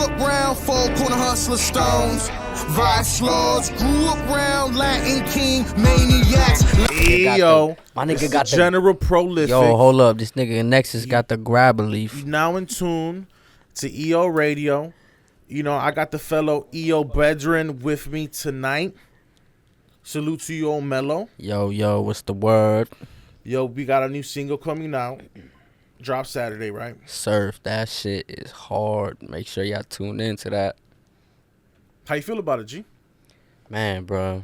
up round four corner hustler stones. Vice lords, grew up round Latin King maniacs. Hey, yo, my nigga got the General Prolific. Yo, hold up, this nigga in Nexus got the grab a leaf. You now in tune to EO Radio. You know, I got the fellow EO brethren with me tonight. Salute to you, old Mellow. Yo, what's the word? Yo, we got a new single coming out. Drop Saturday, right? Surf, that shit is hard. Make sure y'all tune into that. How you feel about it, G? Man, bro,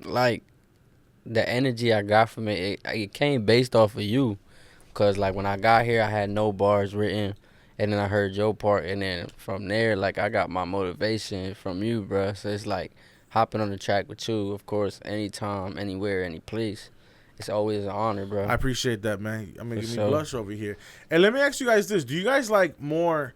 like, the energy I got from it came based off of you. Because, like, when I got here, I had no bars written. And then I heard your part. And then from there, like, I got my motivation from you, bro. So it's like hopping on the track with you, of course, anytime, anywhere, any place. It's always an honor, bro. I appreciate that, man. I'm making me sure. blush over here. And let me ask you guys this. Do you guys like more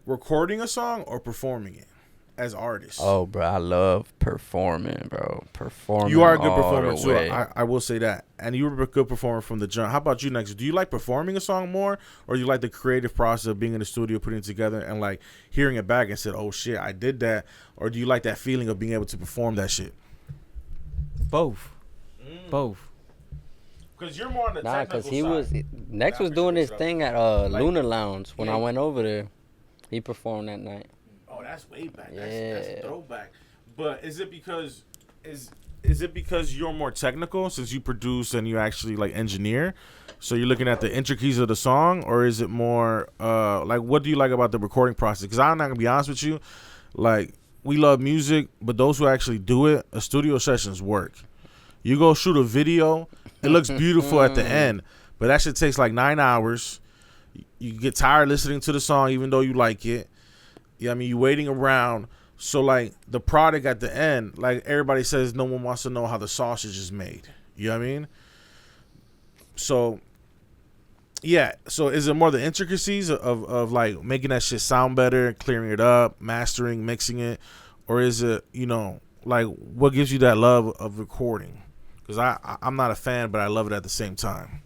recording a song or performing it as artists? Oh, bro, I love performing, bro. Performing. You are a good all performer, the too. way. I will say that. And you were a good performer from the jump. How about you, Nexus? Do you like performing a song more, or do you like the creative process of being in the studio, putting it together, and, like, hearing it back and said, oh, shit, I did that? Or do you like that feeling of being able to perform that shit? Both. Both. Because you're more on the technical because he side. Nex was doing his thing at Like, Luna Lounge when I went over there. He performed that night. Oh, that's way back. Yeah. That's a throwback. But is it because you're more technical since you produce and you actually like engineer? So you're looking at the intricacies of the song, or is it more like what do you like about the recording process? Because I'm not gonna be honest with you, like we love music, but those who actually do it, a studio session's work. You go shoot a video, it looks beautiful at the end, but that shit takes like 9 hours. You get tired listening to the song even though you like it. Yeah, I mean, you waiting around. So, like, the product at the end, like, everybody says no one wants to know how the sausage is made. You know what I mean? So, yeah. So, is it more the intricacies of like, making that shit sound better, clearing it up, mastering, mixing it? Or is it, you know, like, what gives you that love of recording? Because I'm not a fan, but I love it at the same time.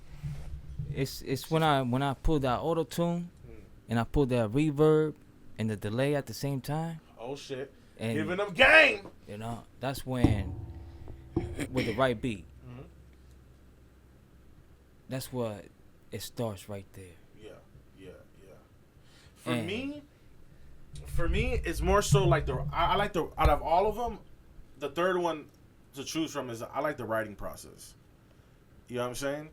It's when I pull that auto tune and I pull that reverb and the delay at the same time. Oh shit! And Giving them game. You know, that's when with the right beat. That's what it starts right there. Yeah. For me, it's more so like I like the out of all of them, the third one to choose from is I like the writing process. You know what I'm saying?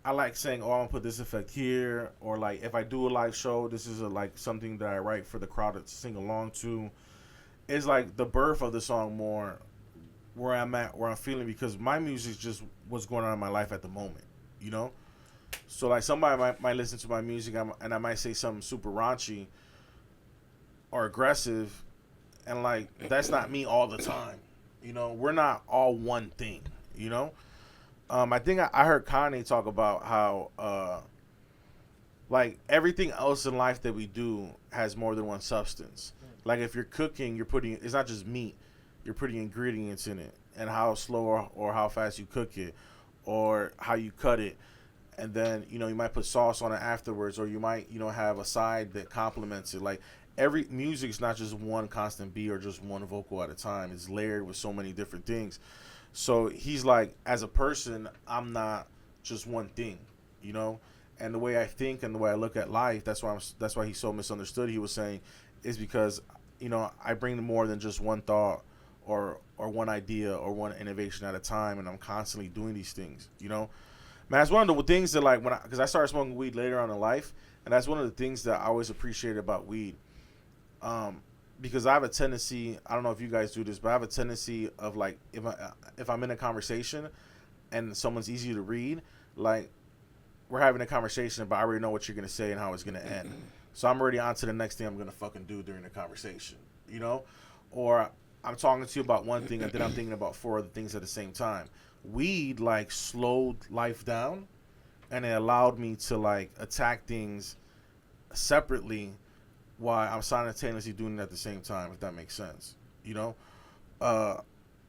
I like saying, oh, I'm gonna put this effect here, or like if I do a live show, this is like something that I write for the crowd to sing along to. It's like the birth of the song more where I'm at, where I'm feeling, because my music's just what's going on in my life at the moment, you know? So like somebody might listen to my music and I might say something super raunchy or aggressive, and like that's not me all the time. You know, we're not all one thing, you know? I think I heard Kanye talk about how like everything else in life that we do has more than one substance. Like if you're cooking, it's not just meat, you're putting ingredients in it, and how slow or how fast you cook it, or how you cut it. And then, you know, you might put sauce on it afterwards, or you might, you know, have a side that complements it. Like every music is not just one constant beat or just one vocal at a time. It's layered with so many different things. So he's like, as a person, I'm not just one thing, you know. And the way I think and the way I look at life, that's why he's so misunderstood. He was saying, is because, you know, I bring more than just one thought or one idea or one innovation at a time, and I'm constantly doing these things, you know. Man, that's one of the things that, like, because I started smoking weed later on in life, and that's one of the things that I always appreciated about weed. Because I have a tendency, I don't know if you guys do this, but I have a tendency of, like, if I'm in a conversation and someone's easy to read, like, we're having a conversation, but I already know what you're going to say and how it's going to end. So I'm already on to the next thing I'm going to fucking do during the conversation, you know? Or I'm talking to you about one thing and then I'm thinking about 4 other things at the same time. Weed, like, slowed life down, and it allowed me to, like, attack things separately while I'm simultaneously doing it at the same time, if that makes sense, you know?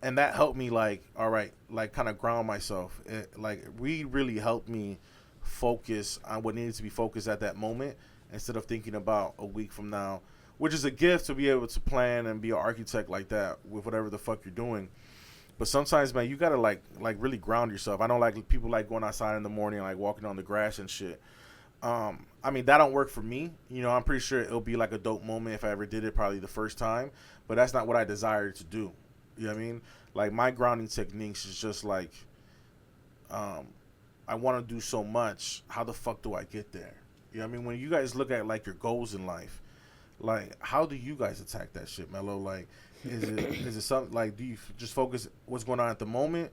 And that helped me, like, all right, like, kind of ground myself. Like, weed really helped me focus on what needed to be focused at that moment instead of thinking about a week from now which is a gift to be able to plan and be an architect like that with whatever the fuck you're doing. But sometimes, man, you gotta like really ground yourself. I don't like people like going outside in the morning, like walking on the grass and shit. I mean, that don't work for me. You know, I'm pretty sure it'll be like a dope moment if I ever did it, probably the first time. But that's not what I desire to do. You know what I mean? Like, my grounding techniques is just like, I want to do so much. How the fuck do I get there? You know what I mean? When you guys look at like your goals in life, like, how do you guys attack that shit, Mellow? Like, is it something like, do you just focus what's going on at the moment?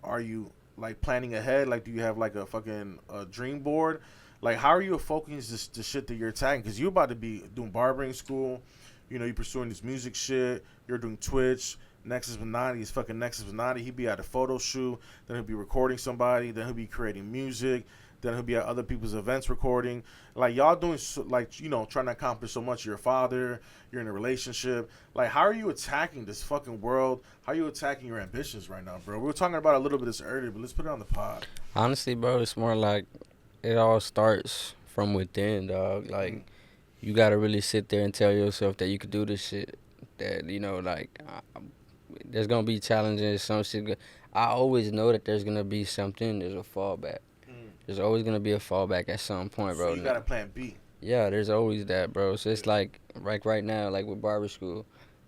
Are you like planning ahead? Like, do you have like a fucking dream board? Like, how are you focusing the shit that you're attacking? Because you're about to be doing barbering school. You know, you're pursuing this music shit. You're doing Twitch. NexusminaTi is fucking NexusminaTi. He'd be at a photo shoot. Then he'll be recording somebody. Then he'll be creating music. Then he'll be at other people's events recording. Like, y'all doing, like, you know, trying to accomplish so much. You're a father. You're in a relationship. Like, how are you attacking this fucking world? How are you attacking your ambitions right now, bro? We were talking about a little bit of this earlier, but let's put it on the pod. Honestly, bro, it's more like it all starts from within, dog. Like, you gotta really sit there and tell yourself that you could do this shit. That, you know, like, there's gonna be challenges, some shit. I always know that there's gonna be something. There's a fallback. There's always gonna be a fallback at some point, bro. So you got a plan B. Yeah, there's always that, bro. So it's like right now, like with barber school,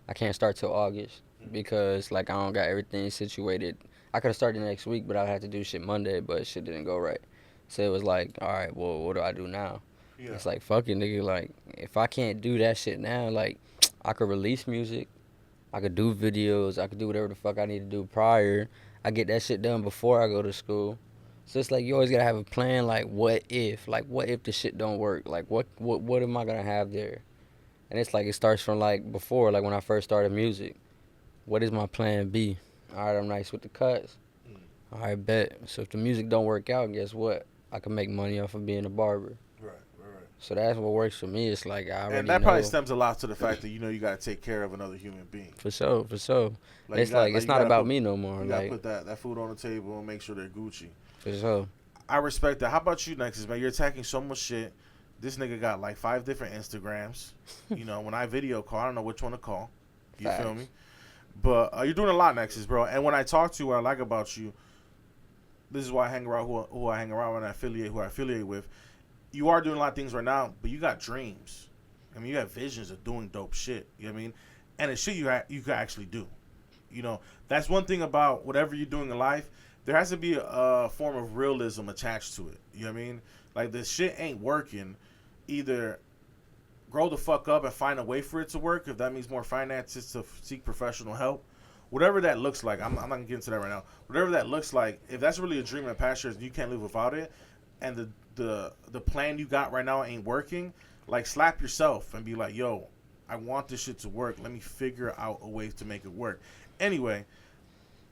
I can't start till August because like I don't got everything situated. I could have started next week, but I had to do shit Monday, but shit didn't go right. So it was like, all right, well, what do I do now? Yeah. It's like, fuck it, nigga. Like, if I can't do that shit now, like, I could release music. I could do videos. I could do whatever the fuck I need to do prior. I get that shit done before I go to school. So it's like, you always gotta have a plan, like, what if? Like, what if the shit don't work? Like, what am I gonna have there? And it's like, it starts from, like, before, like, when I first started music. What is my plan B? All right, I'm nice with the cuts. All right, bet. So if the music don't work out, guess what? I can make money off of being a barber. Right. So that's what works for me. It's like, I already And that know. probably stems a lot to the fact that, you know, you got to take care of another human being. For sure. Like, It's like, it's not about me no more. You like, got to put that food on the table and make sure they're Gucci. For sure. I respect that. How about you, Nexus, man? You're attacking so much shit. This nigga got like 5 different Instagrams. You know, when I video call, I don't know which one to call. You Facts. feel me? But you're doing a lot, Nexus, bro. And when I talk to you, what I like about you, this is why I hang around who I hang around when who I affiliate with. You are doing a lot of things right now, but you got dreams. I mean, you have visions of doing dope shit. You know what I mean? And it's shit you can actually do. You know, that's one thing about whatever you're doing in life. There has to be a form of realism attached to it. You know what I mean? Like, this shit ain't working. Either grow the fuck up and find a way for it to work, if that means more finances to seek professional help. Whatever that looks like, I'm not going to get into that right now. Whatever that looks like, if that's really a dream and passion and you can't live without it, and the plan you got right now ain't working, like, slap yourself and be like, yo, I want this shit to work. Let me figure out a way to make it work. Anyway,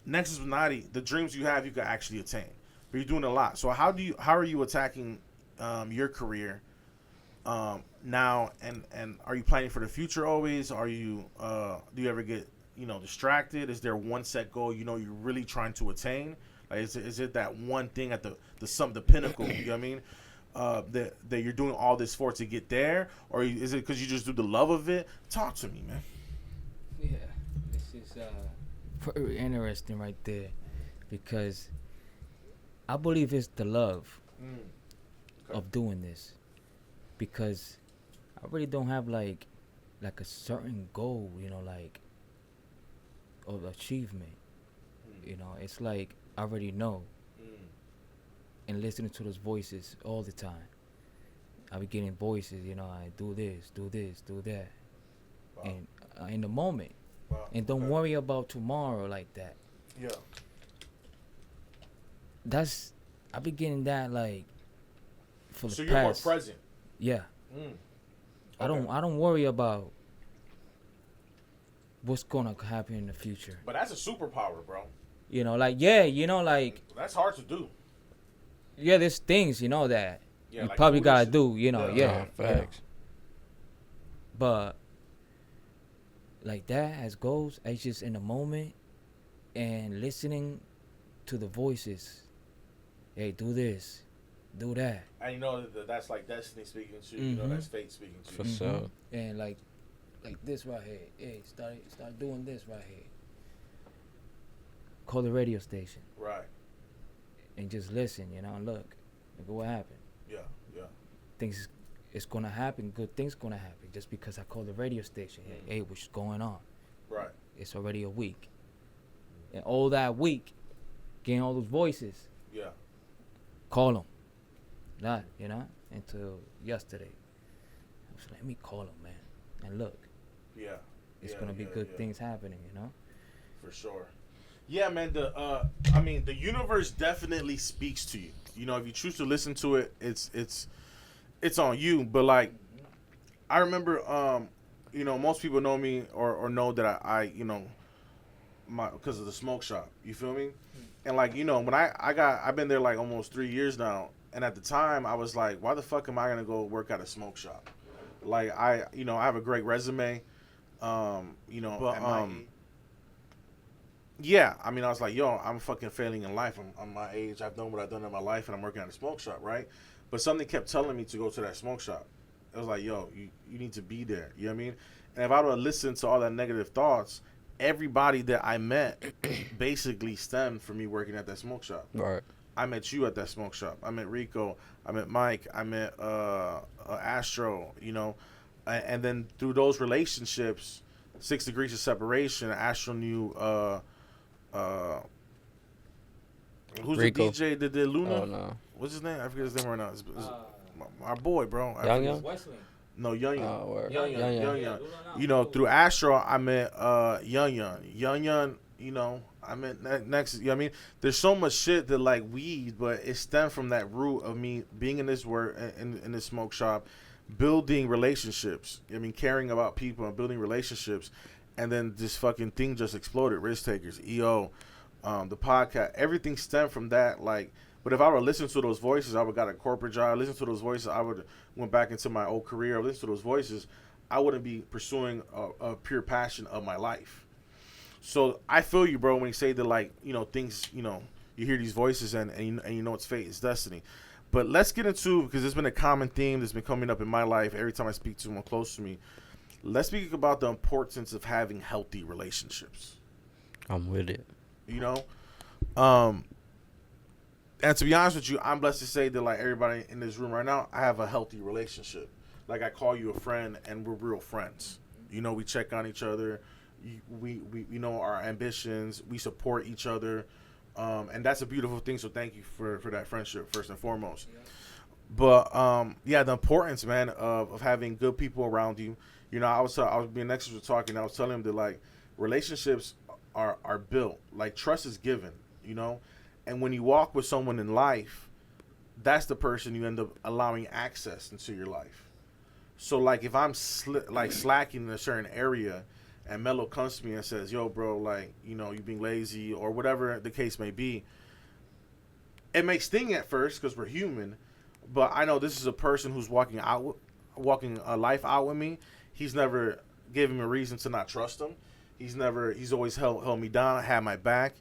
NexusminaTi, the dreams you have, you can actually attain. But you're doing a lot. So how are you attacking your career now, and are you planning for the future always? Are you do you ever get, you know, distracted? Is there one set goal you know you're really trying to attain? Like, is it that one thing at the pinnacle? You know what I mean? That you're doing all this for to get there, or is it because you just do the love of it? Talk to me, man. Yeah, this is very interesting right there, because I believe it's the love of doing this, because I really don't have like a certain goal, you know, like, of achievement. You know, it's like I already know, and listening to those voices all the time. I be getting voices, you know, I do this, do that. Wow. And in the moment. Wow. And don't worry about tomorrow like that. Yeah. I be getting that, like, for the past. So you're more present. Yeah. Okay. I don't worry about what's gonna happen in the future. But that's a superpower, bro. You know, like, yeah, you know, like, that's hard to do. Yeah, there's things, you know, that you like probably gotta do, you know, yeah. Facts. But like that as goals, it's just in the moment and listening to the voices. Hey, do this, do that. And you know that's like destiny speaking to you. You know, that's fate speaking to you. For sure. And like like this right here. Hey, start doing this right here. Call the radio station Right. and just listen, and look at what happened. Yeah. Yeah. Things it's gonna happen. Good things gonna happen just because I called the radio station. Hey, what's going on? Right. It's already a week, and all that week, getting all those voices. Yeah. Call them, not until yesterday. I was like, let me call them, man, and look, Yeah. it's Yeah, gonna be yeah, good yeah. things happening. For sure. Yeah, man. The universe definitely speaks to you. If you choose to listen to it, it's on you. But like, I remember, most people know me or know that I because of the smoke shop. You feel me? And like, when I've been there like almost 3 years now. And at the time, I was like, why the fuck am I gonna go work at a smoke shop? Like, I have a great resume. Yeah, I was like, yo, I'm fucking failing in life. I'm my age. I've done what I've done in my life, and I'm working at a smoke shop, right? But something kept telling me to go to that smoke shop. It was like, yo, you need to be there. You know what I mean? And if I would have listened to all that negative thoughts, everybody that I met basically stemmed from me working at that smoke shop. Right. I met you at that smoke shop. I met Rico. I met Mike. I met Astro. And then through those relationships, 6 degrees of separation, Astro knew who's Rico. the DJ that did Luna? Oh no. What's his name? I forget his name right now. It's our boy, bro. Young? Wesley. No, Young. Oh, word. Young. Through Astro, I met Young. I met Nexus. You know what I mean? There's so much shit that like weed, but it stemmed from that root of me being in this work in this smoke shop, building relationships. Caring about people and building relationships, and then this fucking thing just exploded. Risk Takers, EO, the podcast, everything stemmed from that. Like, but if I were to listen to those voices, I would got a corporate job. Listen to those voices, I would went back into my old career. Listen to those voices, I wouldn't be pursuing a pure passion of my life. So I feel you, bro, when you say that, like, things, you hear these voices and you know it's fate, it's destiny. But let's get into, because there's been a common theme that's been coming up in my life every time I speak to someone close to me. Let's speak about the importance of having healthy relationships. I'm with it. And to be honest with you, I'm blessed to say that, like, everybody in this room right now, I have a healthy relationship. Like, I call you a friend, and we're real friends. We check on each other. We know our ambitions. We support each other. And that's a beautiful thing, so thank you for that friendship, first and foremost. Yeah. But, the importance, man, of having good people around you. I was being Nexus was talking, I was telling him that, like, relationships are built. Like, trust is given, And when you walk with someone in life, that's the person you end up allowing access into your life. So, like, if I'm slacking in a certain area, and Mellow comes to me and says, yo, bro, like, you being lazy or whatever the case may be, it may sting at first because we're human, but I know this is a person who's walking a life out with me. He's never given me a reason to not trust him. He's always held me down, had my back.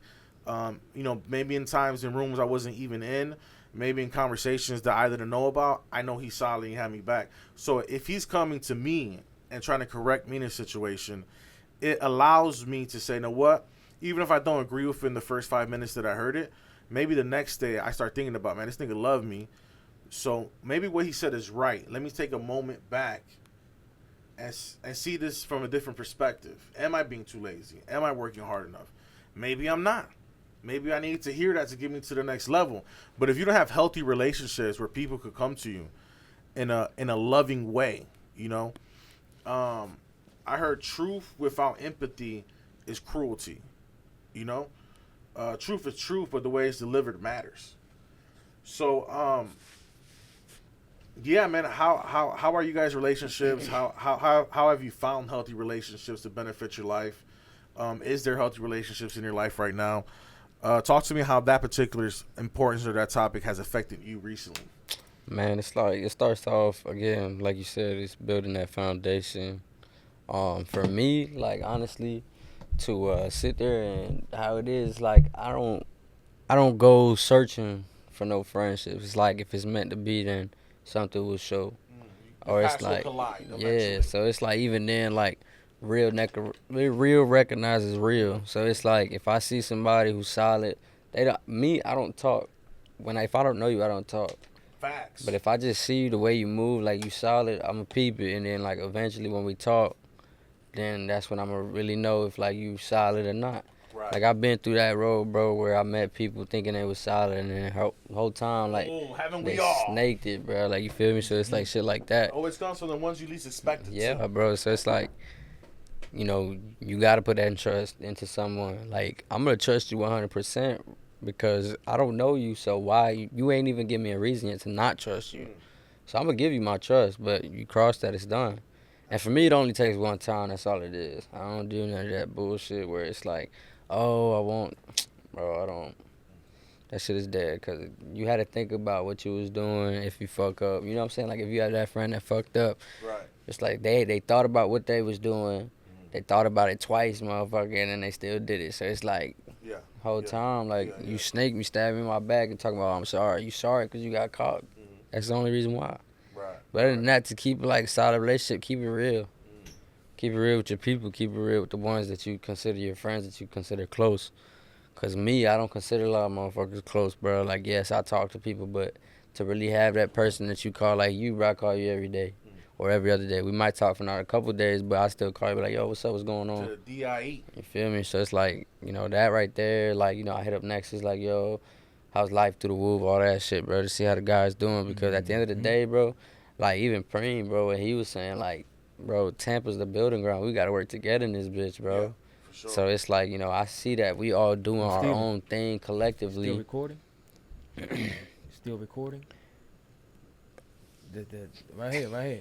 Maybe in times in rooms I wasn't even in, maybe in conversations that I didn't know about, I know he's solid and had me back. So if he's coming to me and trying to correct me in a situation, it allows me to say, you know what? Even if I don't agree with it in the first 5 minutes that I heard it, maybe the next day I start thinking about, man, this nigga loved me. So maybe what he said is right. Let me take a moment back and see this from a different perspective. Am I being too lazy? Am I working hard enough? Maybe I'm not. Maybe I need to hear that to get me to the next level. But if you don't have healthy relationships where people could come to you in a loving way, I heard truth without empathy is cruelty. Truth is truth, but the way it's delivered matters. So, yeah, man. How are you guys' relationships? How have you found healthy relationships to benefit your life? Is there healthy relationships in your life right now? Talk to me how that particular importance of that topic has affected you recently. Man, it's like it starts off again, like you said, it's building that foundation. For me, like, honestly, to sit there and how it is, like, I don't go searching for no friendships. It's like if it's meant to be, then something will show. or it's paths will like, collide yeah. eventually. So it's like even then, like real recognizes real. So it's like if I see somebody who's solid, I don't talk. If I don't know you, I don't talk. Facts. But if I just see you the way you move, like you solid, I'ma peep it, and then like eventually when we talk, then that's when I'ma really know if like you solid or not. Right. Like I've been through that road, bro, where I met people thinking they was solid, and then the whole time like haven't they we all? snaked it, bro. Like you feel me? So it's like shit like that. Always comes from the ones you least expected. Yeah, too. bro. So it's like, you know, you gotta put that trust into someone. Like I'm gonna trust you 100% because I don't know you, so why you ain't even give me a reason yet to not trust you. So I'm gonna give you my trust, but you cross that, it's done. And for me, it only takes one time. That's all it is. I don't do none of that bullshit where it's like, oh, I won't, bro. I don't. That shit is dead because you had to think about what you was doing if you fuck up. You know what I'm saying? Like if you had that friend that fucked up, Right. it's like they thought about what they was doing. They thought about it twice, motherfucker, and then they still did it. So it's like, Yeah. whole time, like you snake me, stab me in my back, and talking about I'm sorry. You sorry because you got caught. That's the only reason why. Right. But other than that, to keep it like a solid relationship, keep it real. Mm. Keep it real with your people. Keep it real with the ones that you consider your friends, that you consider close. Cause me, I don't consider a lot of motherfuckers close, bro. Like yes, I talk to people, but to really have that person that you call, like you, bro, I call you every day. Or every other day. We might talk for not a couple days, but I still call you, be like, yo, what's up, what's going on? To the DIE. You feel me? So it's like, you know, that right there, like, you know, I hit up Nexus, like, yo, how's life through the woof, all that shit, bro, to see how the guy's doing. Because at the end of the day, bro, like, even Preem, bro, what he was saying, like, bro, Tampa's the building ground. We got to work together in this bitch, bro. Yeah, for sure. So it's like, you know, I see that we all doing our Still- own thing collectively. Still recording? Still recording? Right here.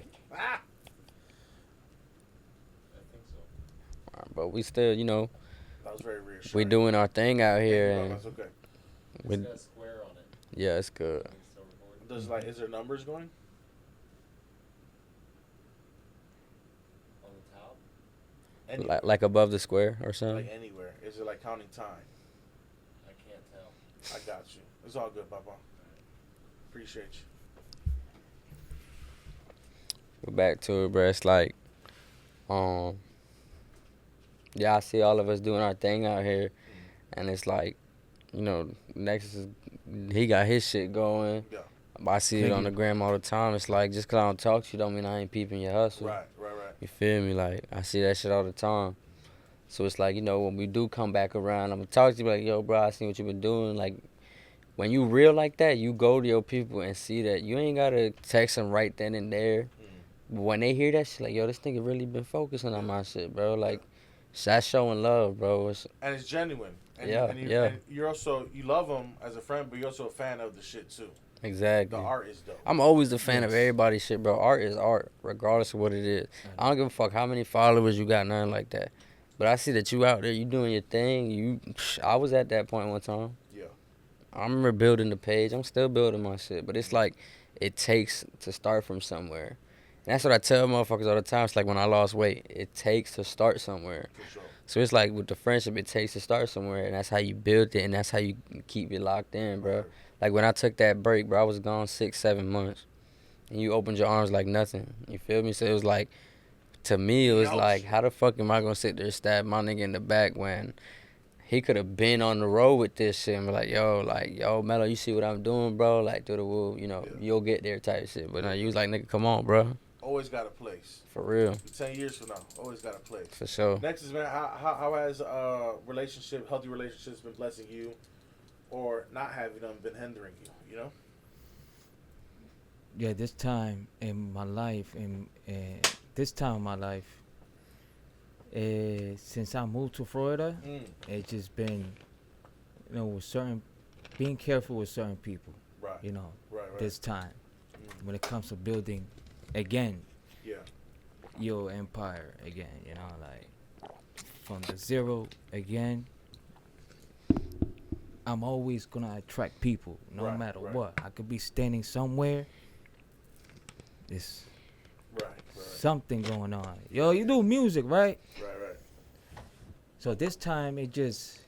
But we still, you know, That was very reassuring. we doing our thing out here. And That's okay. we, It's got a square on it. yeah, it's good. It's still recording. Is there numbers going? On the top. Anywhere. Like above the square or something. Like anywhere. Is it like counting time? I can't tell. I got you. It's all good, Papa. Appreciate you. We're back to it, bro. It's like, yeah, I see all of us doing our thing out here, and it's like, you know, Nexus he got his shit going. Yeah. I see it on the gram all the time. It's like, just 'cause I don't talk to you don't mean I ain't peeping your hustle. Right. You feel me? Like, I see that shit all the time. So it's like, you know, when we do come back around, I'm gonna talk to you like, yo, bro, I seen what you been doing. Like, when you real like that, you go to your people and see that you ain't gotta text them right then and there. But when they hear that shit, like, yo, this nigga really been focusing on my shit, bro. Like, that's showing love, bro. And it's genuine. And Yeah, And you're also, you love him as a friend, but you're also a fan of the shit too. Exactly. The art is dope. I'm always a fan of everybody's shit, bro. Art is art, regardless of what it is. I don't give a fuck how many followers you got, nothing like that. But I see that you out there, you doing your thing. I was at that point one time. Yeah. I remember building the page. I'm still building my shit. But it's like, it takes to start from somewhere. And that's what I tell motherfuckers all the time. It's like when I lost weight, it takes to start somewhere. For sure. So it's like with the friendship, it takes to start somewhere. And that's how you build it, and that's how you keep it locked in, bro. Right. Like when I took that break, bro, I was gone 6-7 months. And you opened your arms like nothing. You feel me? So it was like, to me, it was Ouch. like, how the fuck am I going to sit there and stab my nigga in the back when he could have been on the road with this shit and be like, yo, Mellow, you see what I'm doing, bro? Like, through the woo, you know, you'll get there type shit. But now you was like, nigga, come on, bro. Always got a place. For real. 10 years from now, always got a place. For sure. Next is, man, how has healthy relationships been blessing you, or not having them been hindering you? You know. Yeah, this time in my life, since I moved to Florida, it's just been, you know, being careful with certain people. Right. You know, Right. this time when it comes to building again Yeah. your empire again, you know, like from the zero again. I'm always gonna attract people, no Right, matter right. what. I could be standing somewhere. There's Right. something going on. Yo, you do music, right? Right. So this time it just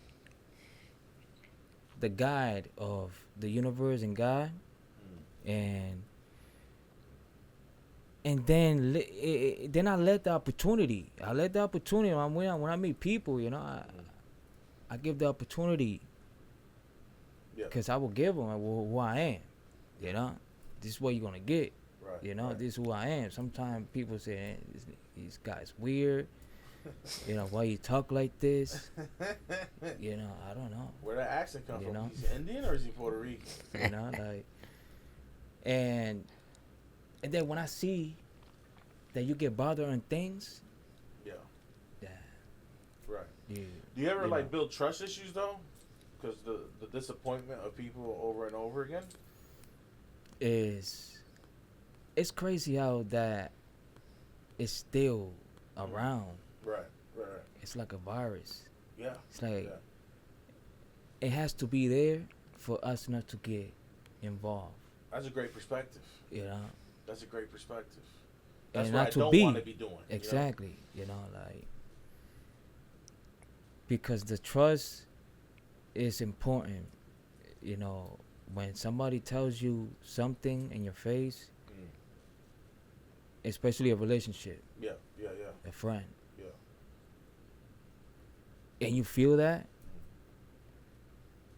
the guide of the universe and God, and and then then I let the opportunity. When I meet people, you know, I give the opportunity. Yeah. Because I will give them who I am. You know, this is what you're gonna get. Right. You know, right. this is who I am. Sometimes people say, "This guy's weird." You know, why you talk like this? You know, I don't know. Where that accent come You from? know? He's Indian or is he Puerto Rican? You know, like, and then when I see that you get bothered on things, Yeah. yeah, Right. you, Do you ever you like know. build trust issues though? Because the disappointment of people over and over again. It's crazy how that is still around. Right. Right. It's like a virus. Yeah. It's like Yeah. it has to be there for us not to get involved. That's a great perspective. You know, That's a great perspective. That's and what not I to don't be want to be doing. exactly. You know, like because the trust is important. You know, when somebody tells you something in your face, especially a relationship, You know? Yeah. a friend, Yeah. and you feel that,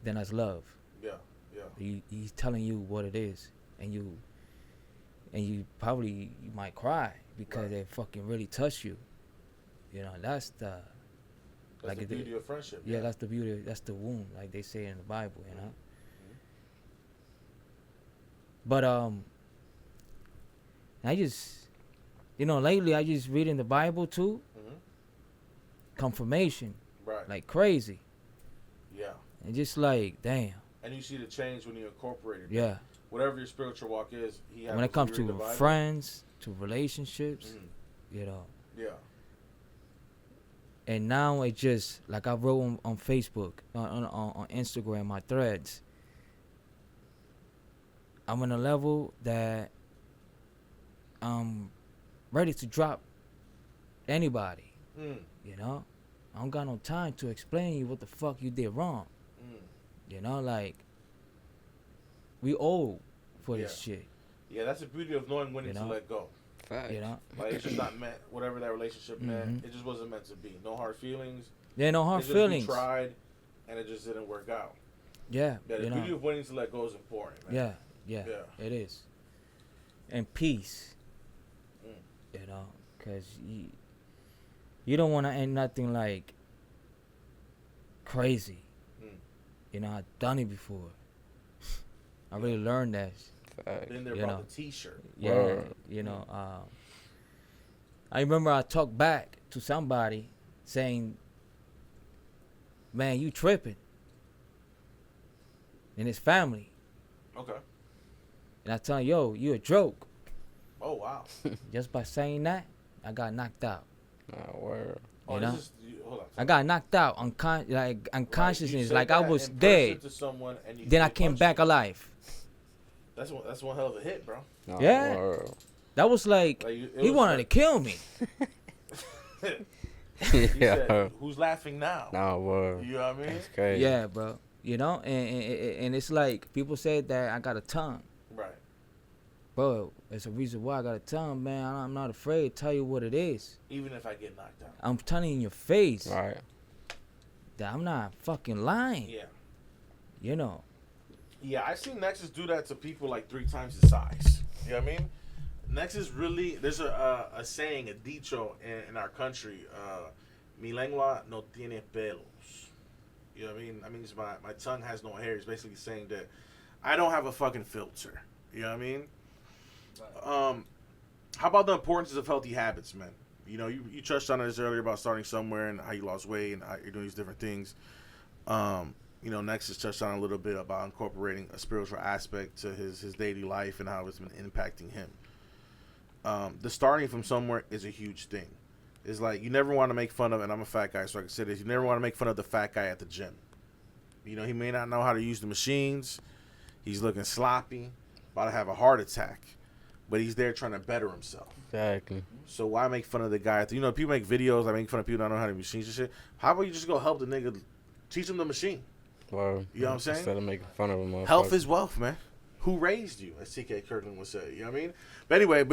then that's love. Yeah. He's telling you what it is, and you probably you might cry because Right. they fucking really touch you. You know, that's the That's the beauty of friendship. yeah, that's the beauty. That's the wound, like they say in the Bible. You know. But I just, you know, lately I just reading the Bible too. Confirmation, Right. like crazy, Yeah. and just like damn, And you see the change when you incorporate it. yeah. Whatever your spiritual walk is, he When it comes to friends, to relationships, you know. Yeah. And now it just like I wrote on Facebook, on Instagram, my threads. I'm on a level that I'm ready to drop anybody. You know, I don't got no time to explain you what the fuck you did wrong. You know, like we owe for this shit. Yeah, that's the beauty of knowing when You to know? let go. You know, Like it's just not meant. Whatever that relationship meant, it just wasn't meant to be. No hard feelings. there no hard It's just feelings. We tried, and it just didn't work out. Yeah, Yeah, the you beauty know. of winning to let go is important, man. Yeah, Yeah. it is. And peace. Mm. You know, because you don't want to end nothing like crazy. Mm. You know, I've done it before. I really learned that. Been there, You brought know. the T-shirt. Yeah, Word. you know. I remember I talked back to somebody saying, "Man, you tripping." And his family. Okay. And I tell him, "Yo, you a joke." Oh wow. Just by saying that, I got knocked out. Nah, word. Oh, You know? this is, hold on. I got knocked out Right, unconsciousness, you said like I that was in person dead. To someone and you Then I they came punched back you. alive. That's one hell of a hit, bro. Nah, Yeah. word. That was like Like, he wanted to kill me. You Yeah. said, who's laughing now? Nah, word. You know what I mean? That's crazy. Yeah, bro. You know, and it's like people said that I got a tongue. Right. Bro, it's a reason why I got a tongue, man. I'm not afraid to tell you what it is. Even if I get knocked out. I'm telling you in your face Right. that I'm not fucking lying. Yeah. You know. Yeah, I've seen Nexus do that to people like 3 times his size. You know what I mean? Nexus really, there's a saying, a dicho in our country, mi lengua no tiene pelos. You know what I mean? I mean, it's my tongue has no hair. It's basically saying that I don't have a fucking filter. You know what I mean? How about the importance of healthy habits, man? You know, you touched on this earlier about starting somewhere and how you lost weight and how you're doing these different things. You know, Nexus touched on a little bit about incorporating a spiritual aspect to his daily life and how it's been impacting him. The starting from somewhere is a huge thing. It's like you never want to make fun of, and I'm a fat guy, so I can say this, you never want to make fun of the fat guy at the gym. You know, he may not know how to use the machines. He's looking sloppy, about to have a heart attack, but he's there trying to better himself. Exactly. So why make fun of the guy? You know, people make videos, I make fun of people that don't know how to use machines and shit. How about you just go help the nigga, teach him the machine? Word. You know what I'm saying? Instead of making fun of him. Health is wealth, man. who raised you, as T.K. Kirkland would say. You know what I mean? But anyway,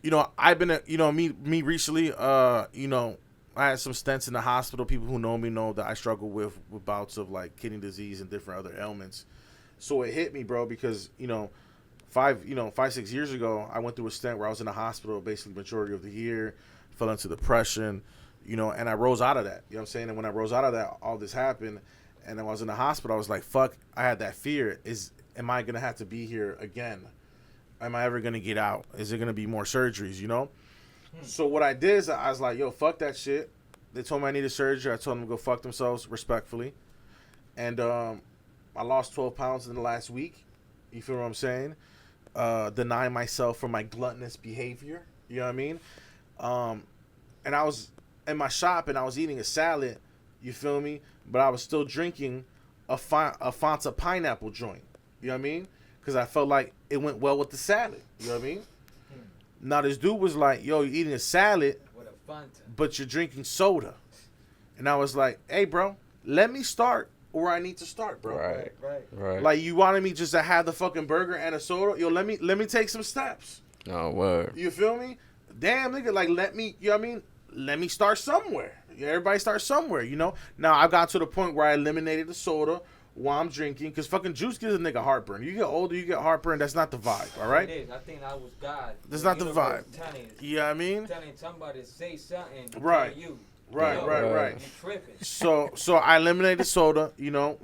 you know, I've been, you know, me recently, you know, I had some stents in the hospital. People who know me know that I struggle with bouts of like kidney disease and different other ailments. So it hit me, bro, because, you know, 5-6 years ago, I went through a stent where I was in the hospital basically majority of the year, fell into depression, you know, and I rose out of that. You know what I'm saying? And when I rose out of that, all this happened, and I was in the hospital. I was like, fuck, I had that fear. Am I going to have to be here again? Am I ever going to get out? Is there going to be more surgeries, you know? So what I did is I was like, yo, fuck that shit. They told me I needed surgery. I told them to go fuck themselves respectfully. And I lost 12 pounds in the last week. You feel what I'm saying? Denying myself for my gluttonous behavior. You know what I mean? And I was in my shop and I was eating a salad. You feel me? But I was still drinking a Fanta pineapple joint. You know what I mean? Because I felt like it went well with the salad. You know what I mean? Now this dude was like, yo, you're eating a salad, With a Fanta. but you're drinking soda. And I was like, hey, bro, let me start where I need to start, bro. Right. Like, you wanted me just to have the fucking burger and a soda? Yo, let me take some steps. No word. You feel me? Damn, nigga, like, let me, you know what I mean? Let me start somewhere. Yeah, everybody starts somewhere, you know? Now, I've got to the point where I eliminated the soda while I'm drinking, because fucking juice gives a nigga heartburn. You get older, you get heartburn. That's not the vibe, all right? It is. I think that was God. That's not the universe vibe. Telling, You know what I mean? telling somebody to say something. To Right. tell you. Right, Yo, right. You tripping. So I eliminated soda, you know,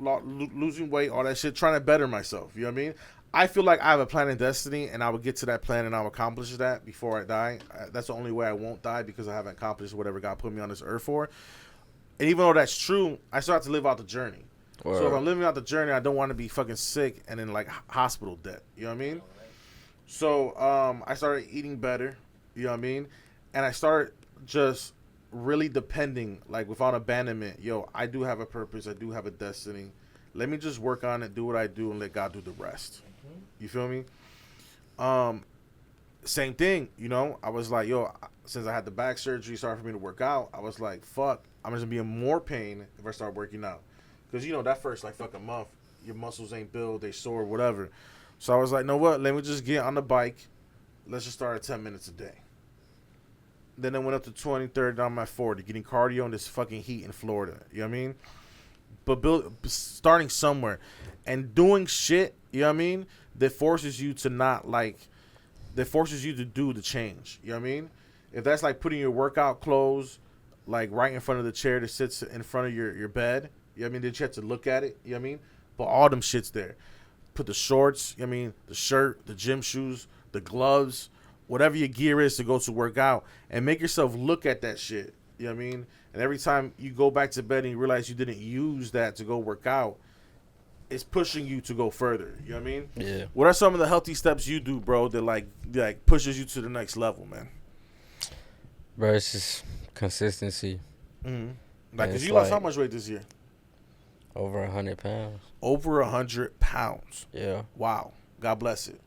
losing weight, all that shit, trying to better myself. You know what I mean? I feel like I have a plan in destiny, and I will get to that plan, and I'll accomplish that before I die. That's the only way I won't die, because I haven't accomplished whatever God put me on this earth for. And even though that's true, I still have to live out the journey. Word. So if I'm living out the journey, I don't want to be fucking sick and in like hospital debt. You know what I mean? So I started eating better. You know what I mean? And I started just really depending, like without abandonment. Yo, I do have a purpose. I do have a destiny. Let me just work on it, do what I do, and let God do the rest. You feel me? Same thing, you know. I was like, yo, since I had the back surgery, it's hard for me to work out. I was like, fuck, I'm just gonna be in more pain if I start working out. Because, you know, that first, like, fucking month, your muscles ain't built, they sore, whatever. So I was like, know what? Let me just get on the bike. Let's just start at 10 minutes a day. Then it went up to 20, 30, down my 40, getting cardio in this fucking heat in Florida. You know what I mean? But starting somewhere and doing shit, you know what I mean, that forces you to not, like, that forces you to do the change. You know what I mean? If that's like putting your workout clothes, like, right in front of the chair that sits in front of your bed, you know what I mean? Then you have to look at it, you know what I mean? But all them shit's there. Put the shorts, you know what I mean? The shirt, the gym shoes, the gloves, whatever your gear is to go to work out, and make yourself look at that shit, you know what I mean? And every time you go back to bed and you realize you didn't use that to go work out, it's pushing you to go further, you know what I mean? Yeah. What are some of the healthy steps you do, bro, that like pushes you to the next level, man? Bro, it's just consistency. Mm-hmm. Like, because it's you lost like- how much weight this year? Over 100 pounds. Over 100 pounds. Yeah. Wow. God bless it.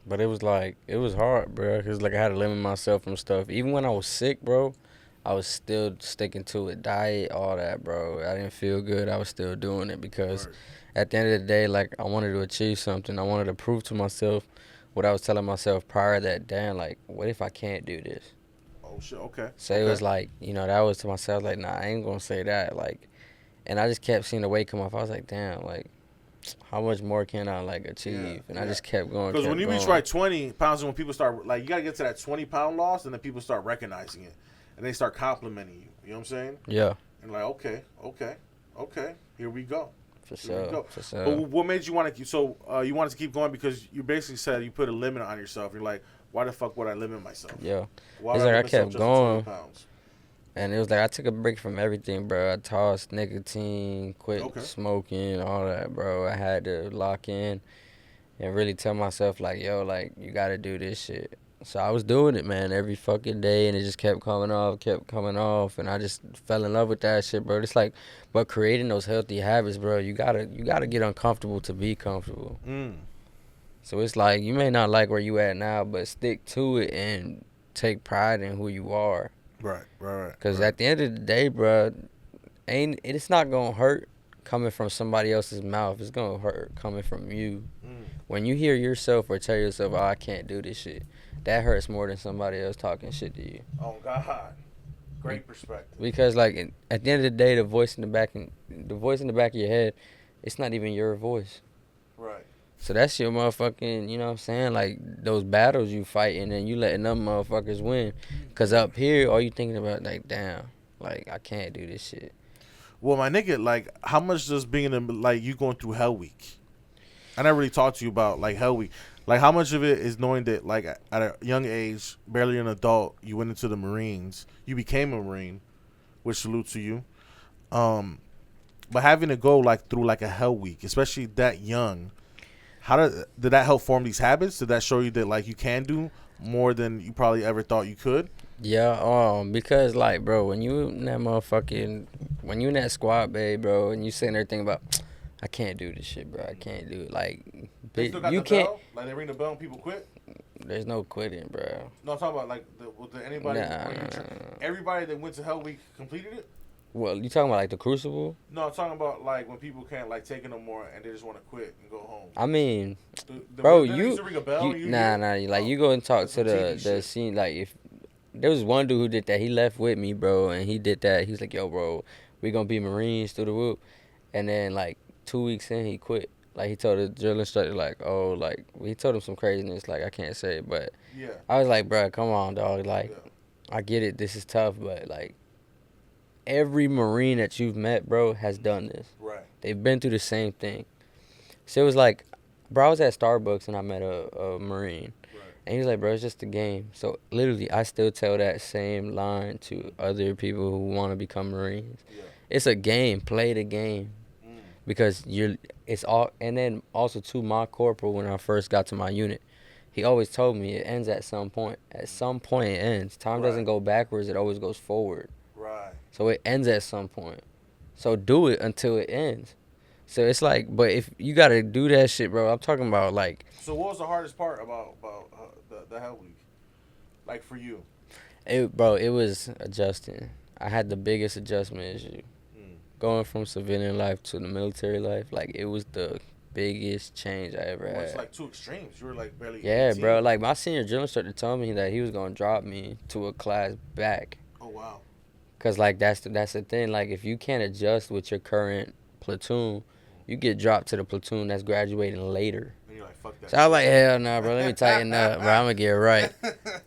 But it was like, it was hard, bro. Because, like, I had to limit myself from stuff. Even when I was sick, bro, I was still sticking to it. Diet, all that, bro. I didn't feel good. I was still doing it because at the end of the day, like, I wanted to achieve something. I wanted to prove to myself what I was telling myself prior that, damn, like, what if I can't do this? Oh, shit. Okay. So it was like, you know, that was to myself, like, nah, I ain't going to say that. Like, and I just kept seeing the weight come off. I was like, damn, like, how much more can I, like, achieve? And I just kept going. Because when you reach going. like 20 pounds, and when people start, like, you got to get to that 20-pound loss, and then people start recognizing it. And they start complimenting you. You know what I'm saying? Yeah. And like, okay, here we go. For Here we sure. go. For sure. But what made you want to keep, so you wanted to keep going because you basically said you put a limit on yourself. You're like, why the fuck would I limit myself? Yeah. Why It's would like I limit myself kept just to 20 going. pounds? And it was like I took a break from everything, bro. I tossed nicotine, quit Okay. smoking, all that, bro. I had to lock in and really tell myself, like, yo, like, you got to do this shit. So I was doing it, man, every fucking day, and it just kept coming off, and I just fell in love with that shit, bro. It's like, but creating those healthy habits, bro, you gotta get uncomfortable to be comfortable. So it's like, you may not like where you at now, but stick to it and take pride in who you are. Right. Because at the end of the day, bro, it's not going to hurt coming from somebody else's mouth, it's gonna hurt coming from you. Mm. When you hear yourself or tell yourself, "Oh, I can't do this shit," that hurts more than somebody else talking shit to you. Oh God, great perspective. Because like at the end of the day, the voice in the back of your head, it's not even your voice. Right. So that's your motherfucking, you know what I'm saying? Like those battles you fighting and you letting them motherfuckers win. Cause up here, all you thinking about like, damn, like I can't do this shit. Well, my nigga, like, how much does being in, like, you going through Hell Week? I never really talked to you about, like, Hell Week. Like, how much of it is knowing that, like, at a young age, barely an adult, you went into the Marines. You became a Marine, which salute to you. But having to go, like, through, like, a Hell Week, especially that young, how did that help form these habits? Did that show you that, like, you can do more than you probably ever thought you could? Yeah, because like, bro, when you in that squad bay, bro, and you sitting there thinking about, I can't do this shit, bro. I can't do it. Like, They still got you the can't. bell? Like, they ring the bell and people quit? There's no quitting, bro. No, I'm talking about, like, did anybody, Nah. everybody that went to Hell Week completed it? Well, you talking about like the Crucible? No, I'm talking about, like, when people can't, like, take it no more and they just want to quit and go home. I mean, The bro, they used to ring a bell and you nah, hear- like you go and talk That's to some TV the shit. scene. Like if there was one dude who did that, he left with me, bro, and he did that. He was like, "Yo, bro, we gonna be Marines through the whoop," and then like 2 weeks in, he quit. Like he told the drill instructor, like, "Oh, like he told him some craziness, like I can't say it," but Yeah. I was like, "Bro, come on, dog. Like, Yeah. I get it. This is tough, but like." Every Marine that you've met, bro, has done this. Right. They've been through the same thing. So it was like, bro, I was at Starbucks and I met a Marine. Right. And he was like, bro, it's just a game. So literally, I still tell that same line to other people who want to become Marines. Yeah. It's a game. Play the game. Mm. Because it's all, and then also to my corporal when I first got to my unit, he always told me it ends at some point. At some point it ends. Time Right. doesn't go backwards, it always goes forward. Right. So it ends at some point. So do it until it ends. So it's like, but if you gotta do that shit, bro, I'm talking about like, So what was the hardest part about the Hell Week? Like for you? it was adjusting. I had the biggest adjustment issue. Mm. Going from civilian life to the military life, like it was the biggest change I ever Well, had. it's like two extremes. You were like barely. Yeah, 18. bro. Like my senior drill instructor told me that he was gonna drop me to a class back. Oh wow. Cause like that's the thing. Like if you can't adjust with your current platoon, you get dropped to the platoon that's graduating later. And you're like, fuck that. So I was like, hell no, bro. Let me tighten up, bro. I'm gonna get right.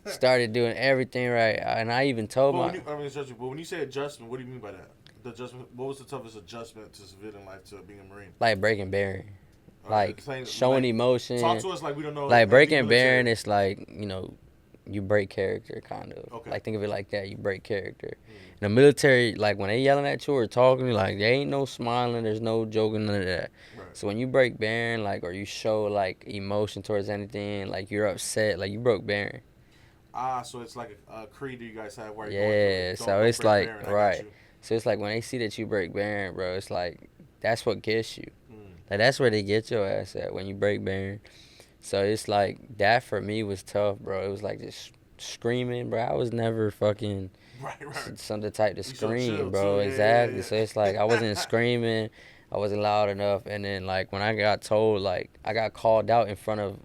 Started doing everything right, and I even told But my. but when you say adjustment, what do you mean by that? The adjustment. What was the toughest adjustment to civilian life to being a Marine? Like breaking bearing, All right, like explain- showing like, emotion. Talk to us like we don't know. Like breaking military. bearing, it's like, you know, you break character, kind of. Okay. Like think of it like that. You break character. In the military, like when they yelling at you or talking, like there ain't no smiling, there's no joking, none of that. Right. So when you break bearing, like, or you show like emotion towards anything, like you're upset, like you broke bearing. So it's like a creed that you guys have where Yeah, don't so it's break like, bearing, I got right. you. So it's like when they see that you break bearing, bro, it's like that's what gets you. Mm. Like that's where they get your ass at when you break bearing. So it's like that for me was tough, bro. It was like just screaming, bro. I was never fucking Right. some the type to so scream, chill, bro. too. Yeah, Exactly. yeah. So it's like I wasn't screaming, I wasn't loud enough, and then like when I got told, like I got called out in front of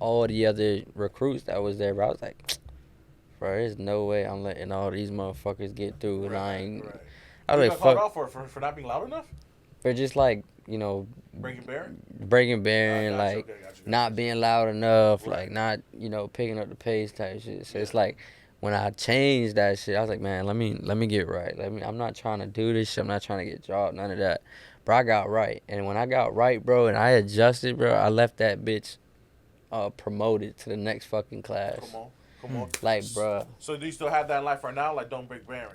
all the other recruits that was there, bro. I was like, bro, there's no way I'm letting all these motherfuckers get through, and I ain't. Right. I was You like, got called fuck, out for not being loud enough? for just like, you know, Breaking bearing? breaking bearing, Gotcha, like okay, gotcha. not being loud enough, Right. like not, you know, picking up the pace type shit. So it's Yeah. like when I changed that shit, I was like, man, let me get right. I'm not trying to do this shit. I'm not trying to get dropped, none of that. Bro, I got right. And when I got right, bro, and I adjusted, bro, I left that bitch promoted to the next fucking class. Come on. Like, bro. So do you still have that in life right now? Like, don't break bearing.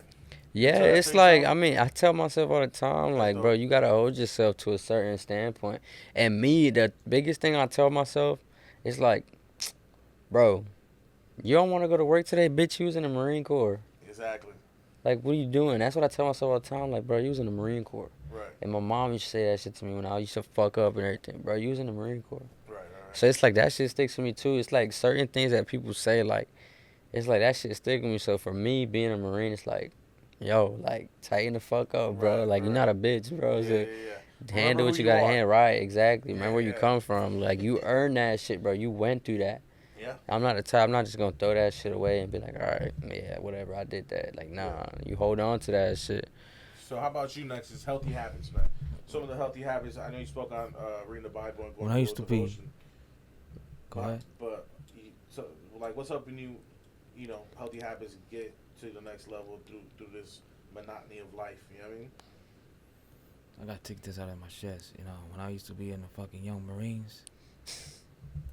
Yeah, So that it's takes like, off? I mean, I tell myself all the time, That's like, dope. bro, you gotta hold yourself to a certain standpoint. And me, the biggest thing I tell myself is like, bro, you don't want to go to work today, bitch, you was in the Marine Corps. Exactly. Like, what are you doing? That's what I tell myself all the time. Like, bro, you was in the Marine Corps. Right. And my mom used to say that shit to me when I used to fuck up and everything. Bro, you was in the Marine Corps. Right. So it's like that shit sticks with me too. It's like certain things that people say, like, it's like that shit stick with me. So for me, being a Marine, it's like, yo, like, tighten the fuck up, bro. Right, like, you're right. not a bitch, bro. Yeah, So yeah. Handle who what you gotta are. handle, right? Exactly. Yeah, Remember where you yeah. come from. Like you earned that shit, bro. You went through that. Yeah. I'm not the type. I'm not just gonna throw that shit away and be like, all right, yeah, whatever. I did that. Like, nah. Yeah. You hold on to that shit. So how about you next? Is healthy habits, man. Some of the healthy habits. I know you spoke on reading the Bible and going When I used to be- devotion. Go ahead. But so like, what's helping you, healthy habits get to the next level through this monotony of life? You know what I mean? I gotta take this out of my chest. You know, when I used to be in the fucking Young Marines,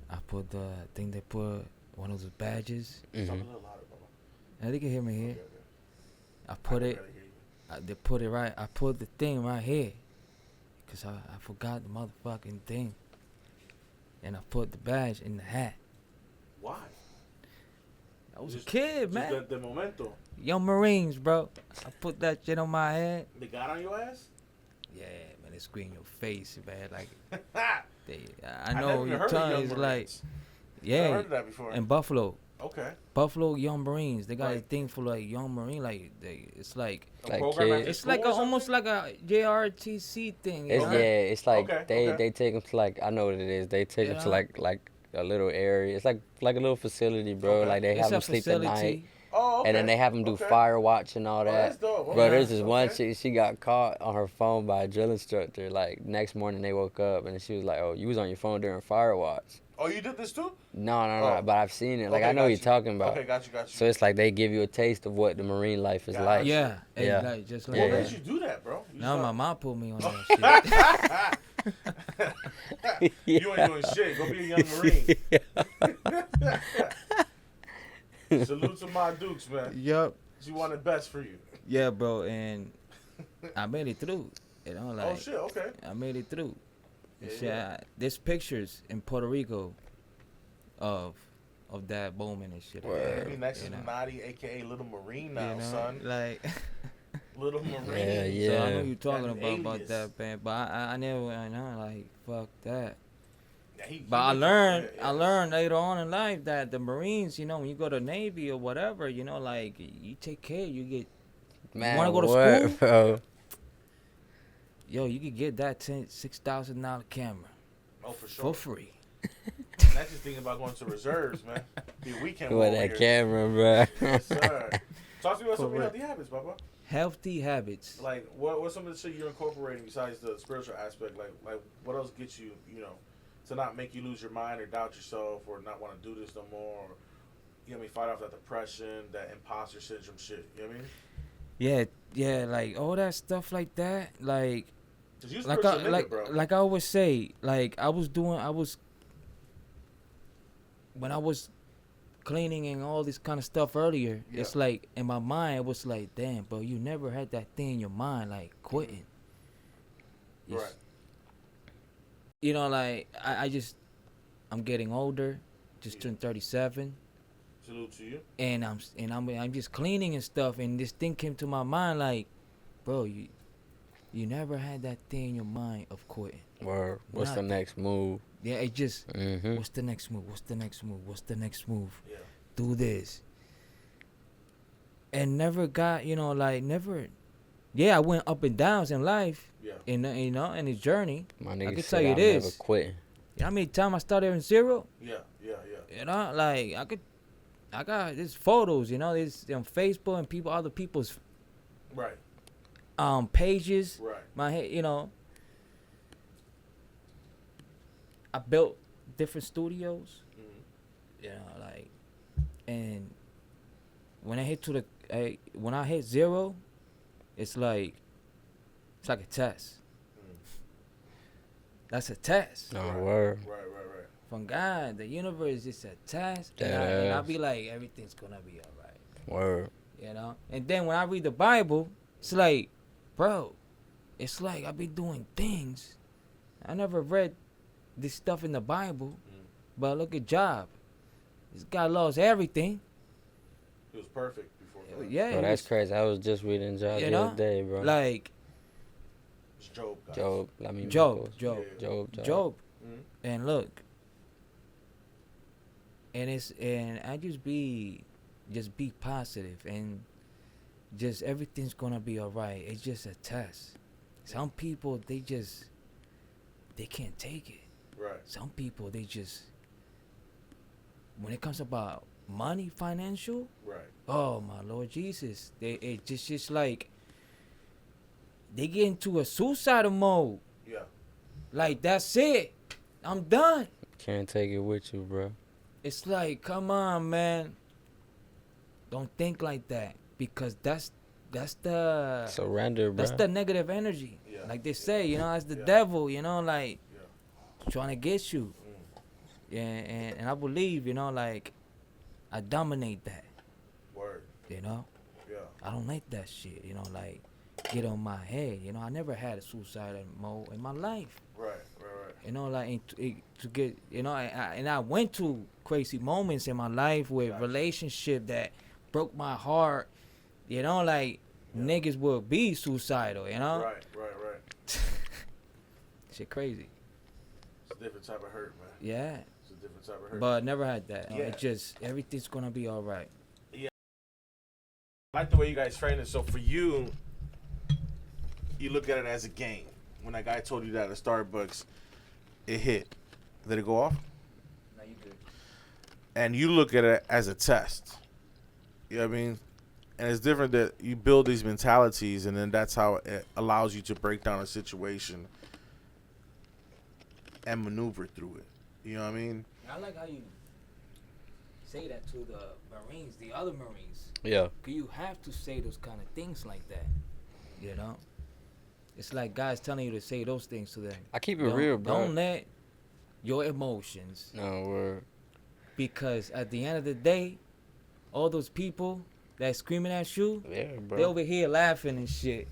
I put the thing they put one of those badges. Talk a Mhm. little louder, Bubba. And they can hear me here. Okay, okay. I put I it. can barely hear you. They put it right. I put the thing right here, cause I forgot the motherfucking thing. And I put the badge in the hat. Why? I was Just- a kid, Just man. the momento. Young Marines, bro. I put that shit on my head. They got on your ass? Yeah, man, they scream in your face, man. Like, I I know never even your heard of tongue Young is like, Marines. Never yeah. heard of that before. In Buffalo, Okay. Buffalo Young Marines, they got a Right. thing for like Young Marine, like it's like A Like program kids. after it's school like or almost something? like a JRTC thing. You It's know? it's like Okay, okay. they take them to like I know what it is. They take them to Yeah. like a little area. It's like a little facility, bro. Okay. Like they It's have a them sleep at night, facility. Oh, okay. and then they have them do Okay. fire watch and all Oh, that. that's dope. Bro, Okay. there's this one Okay. chick, she got caught on her phone by a drill instructor. Like, next morning they woke up and she was like, oh, you was on your phone during fire watch. Oh, you did this too? No, Oh. but I've seen it. Like, Okay, I know got what you're you. talking about. Okay, got you. So it's like they give you a taste of what the Marine life is Gotcha. like. Yeah, hey, Yeah. like, just like Yeah. What Yeah. made you do that, bro? You Now just my mom put me on that shit. You ain't doing shit. Go be a young Marine. Salute to my Dukes, man. Yup. She wanted best for you. Yeah, bro, and I made it through. You know, like Oh shit. Okay. I made it through. Yeah, Shit, yeah. there's pictures in Puerto Rico of that Bowman and shit. Word. You NexusminaTi, aka Little Marine now, You know, son. like. Little Marine. Yeah, yeah. So I know you're talking Got an about alias. that, man. But I never, I know, like, fuck that. Yeah, he But I make learned, it- I learned later on in life that the Marines, you know, when you go to Navy or whatever, you know, like, you take care, you get, Man, wanna go to what, school? bro? yo, you could get that $6,000 camera Oh, for sure. for free. That's just thinking about going to reserves, man. Be a weekend With warrior. that camera, bro. Yes, sir. Talk to me about some of your Correct. healthy habits, Bubba. Healthy habits. Like, what's some of the shit you're incorporating besides the spiritual aspect? Like, what else gets you, to not make you lose your mind or doubt yourself or not want to do this no more? Or, fight off that depression, that imposter syndrome shit. You know what I mean? Yeah, like all that stuff like that, like 'Cause you a like spiritual I nigga, bro. like I always say, like I was when I was cleaning and all this kind of stuff earlier. Yeah. It's like in my mind, it was like, damn, bro, you never had that thing in your mind, like quitting. It's- Right. You know, like I'm getting older, just Yeah. turned 37. Salute to you. And I'm just cleaning and stuff, and this thing came to my mind like, bro, you never had that thing in your mind of quitting. Word. What's the Nothing. next move? Yeah, it just Mm-hmm. what's the next move? What's the next move? What's the next move? Yeah. Do this. And never got, never. Yeah, I went up and downs in life, Yeah. in the journey. My nigga can said tell you I'm this. never quitting. You know how many times I started in zero? Yeah. You know, like I got these photos, this on Facebook and other people's Right. pages. Right. My head, I built different studios, Mhm. and when I hit zero, it's like a test. Mm. That's a test No, Right. word. Right. from God. The universe is a test, That and I'll ass. be like, everything's gonna be alright, Word. And then when I read the Bible, it's like, bro, it's like I've been doing things. I never read this stuff in the Bible, but look at Job. This guy lost everything. He was perfect before God. Yeah, Bro, he that's was- crazy. I was just reading Job You the know? other day, bro. like It's Job, guys. Job. I mean, Job, Job. Yeah. Job. Mhm. and look, and I just be positive, and just everything's gonna be alright. It's just a test. Some people, they just they can't take it. Right. Some people, they just, when it comes about money, financial, Right. oh my Lord Jesus, it just like they get into a suicidal mode. Yeah. Like, that's it, I'm done. Can't take it with you, bro. It's like, come on, man, don't think like that, because that's the Surrender, bro. that's the negative energy. Yeah. Like they say, you know, that's the Yeah. devil, you know, like Yeah. trying to get you. Yeah, and I believe, you know, like I dominate that, Word. you know. Yeah. I don't like that shit, you know, like get on my head, you know. I never had a suicidal mode in my life, Right. Right. you know, like to get, you know, and I went to crazy moments in my life with Gotcha. relationship that broke my heart, you know, like Yeah. niggas would be suicidal, you know. Right. Right. Shit crazy. It's a different type of hurt, man. Yeah, It's a different type of hurt. but never had that. Yeah. It just, everything's gonna be all right. I like the way you guys frame it. So for you, you look at it as a game. When that guy told you that at Starbucks, it hit. Did it go off? No, you good. And you look at it as a test. You know what I mean? And it's different that you build these mentalities, and then that's how it allows you to break down a situation and maneuver through it. You know what I mean? I like how you say that to the Marines, the other Marines. Yeah. 'Cause you have to say those kind of things like that, you know? It's like guys telling you to say those things to them. I keep it real, bro. Don't let your emotions, No word. because at the end of the day, all those people that screaming at you, Yeah, bro. they over here laughing and shit.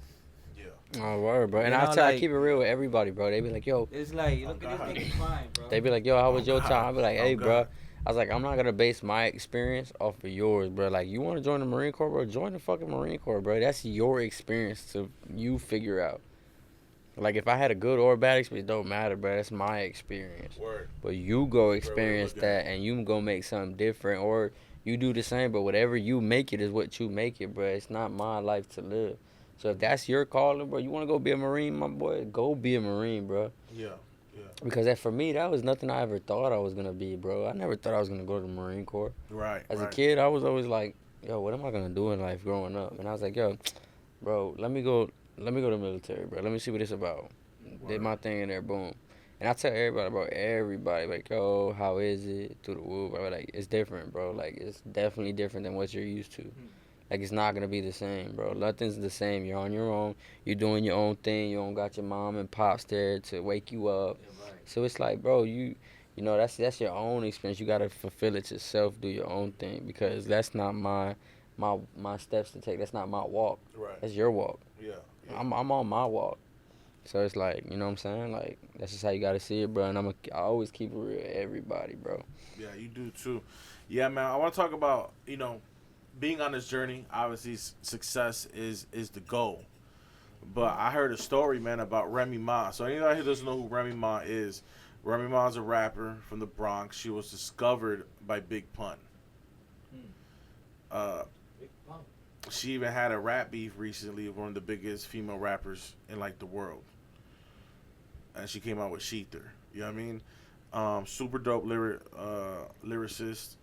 Yeah. Oh, word, bro. And You I know, tell I like- keep it real with everybody, bro. They be like, yo, It's like, Oh, look at God. this nigga crying, bro. they be like, yo, how was your God. time? I be like, hey, Oh, bro. God. I was like, I'm not gonna base my experience off of yours, bro. Like, you want to join the Marine Corps, bro? Join the fucking Marine Corps, bro. That's your experience to you figure out. Like, if I had a good or bad experience, don't matter, bro. That's my experience. Word. But you go experience look at that, and you go make something different, or you do the same. But whatever you make it is what you make it, bro. It's not my life to live. So if that's your calling, bro, you want to go be a Marine, my boy, go be a Marine, bro. Yeah. Yeah. Because that, for me, that was nothing I ever thought I was gonna be, bro. I never thought I was gonna go to the Marine Corps. Right. As right. a kid, I was always like, yo, what am I gonna do in life growing up? And I was like, yo, bro, let me go to the military, bro. Let me see what it's about. Did Word. my thing in there, boom. And I tell everybody, bro, everybody, like, yo, how is it? Through the whoop, bro. Like, it's different, bro. Like, it's definitely different than what you're used to. Like, it's not gonna be the same, bro. Nothing's the same. You're on your own. You're doing your own thing. You don't got your mom and pops there to wake you up. Yeah, right. So it's like, bro, you know, that's your own experience. You gotta fulfill it yourself, do your own thing, because that's not my steps to take. That's not my walk. Right. That's your walk. Yeah. Yeah. I'm on my walk. So it's like, you know what I'm saying? Like, that's just how you gotta see it, bro. And I always keep it real with everybody, bro. Yeah, you do too. Yeah, man. I want to talk about, you know, being on this journey. Obviously, success is the goal. But I heard a story, man, about Remy Ma. So anybody who doesn't know who Remy Ma is a rapper from the Bronx. She was discovered by Big Pun. Big pump. She even had a rap beef recently with one of the biggest female rappers in like the world. And she came out with Sheether. You know what I mean? Super dope lyricist.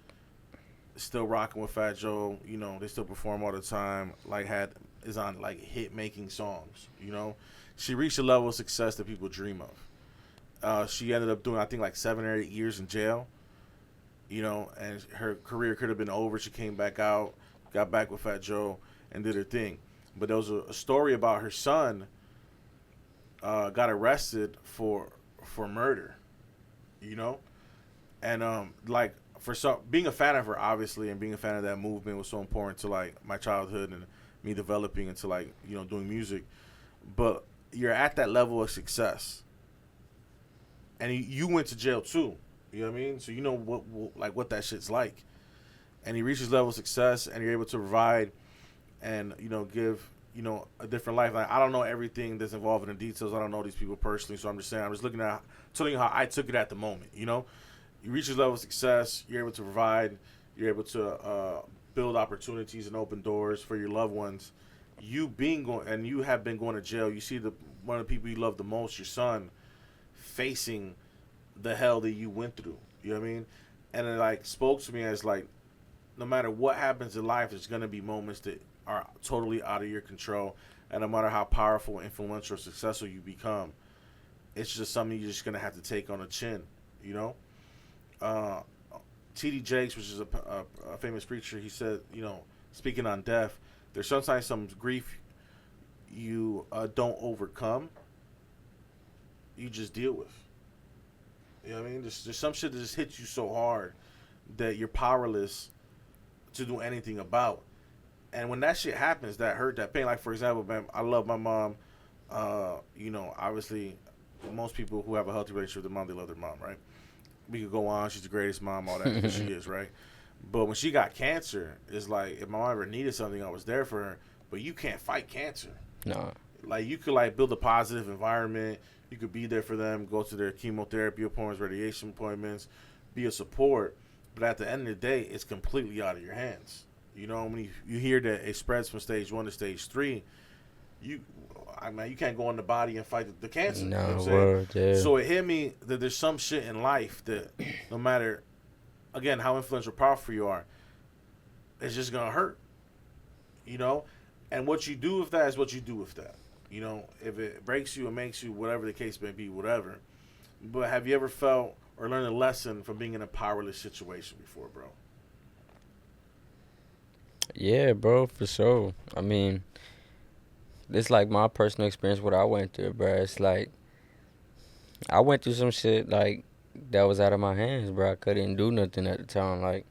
Still rocking with Fat Joe. You know, they still perform all the time. Like is on like hit making songs. You know, she reached a level of success that people dream of. She ended up doing, I think, like 7 or 8 years in jail. You know, and her career could have been over. She came back out, got back with Fat Joe, and did her thing. But there was a story about her son got arrested for murder. You know, and like for some, being a fan of her, obviously, and being a fan of that movement was so important to like my childhood and me developing into like, you know, doing music. But you're at that level of success, and you went to jail too. You know what I mean? So you know what that shit's like. And he reaches level of success, and you're able to provide and, you know, give, you know, a different life. Like, I don't know everything that's involved in the details. I don't know these people personally, so I'm just saying, I'm just looking at, telling you how I took it at the moment. You know, you reach this level of success, you're able to provide, you're able to build opportunities and open doors for your loved ones. You have been going to jail. You see one of the people you love the most, your son, facing the hell that you went through. You know what I mean? And it like spoke to me as like, no matter what happens in life, there's gonna be moments that are totally out of your control, and no matter how powerful, influential, or successful you become, it's just something you're just gonna have to take on the chin. You know, T.D. Jakes, which is a famous preacher, he said, you know, speaking on death, there's sometimes some grief you don't overcome, you just deal with. You know what I mean? There's some shit that just hits you so hard that you're powerless to do anything about. And when that shit happens, that hurt, that pain. Like, for example, man, I love my mom. You know, obviously, most people who have a healthy relationship with their mom, they love their mom, right? We could go on. She's the greatest mom, all that. She is, right? But when she got cancer, it's like, if my mom ever needed something, I was there for her. But you can't fight cancer. No. Like, you could, like, build a positive environment. You could be there for them, go to their chemotherapy appointments, radiation appointments, be a support. But at the end of the day, it's completely out of your hands. You know, when you hear that it spreads from stage 1 to stage 3, you can't go in the body and fight the cancer. No, you know what I'm word, saying? yeah. So it hit me that there's some shit in life that no matter, again, how influential or powerful you are, it's just going to hurt. You know? And what you do with that is what you do with that. You know, if it breaks you, it makes you, whatever the case may be, whatever. But have you ever felt or learned a lesson from being in a powerless situation before, bro? Yeah, bro, for sure. I mean, this like my personal experience, what I went through, bro. It's like, I went through some shit, like, that was out of my hands, bro. I couldn't do nothing at the time. Like,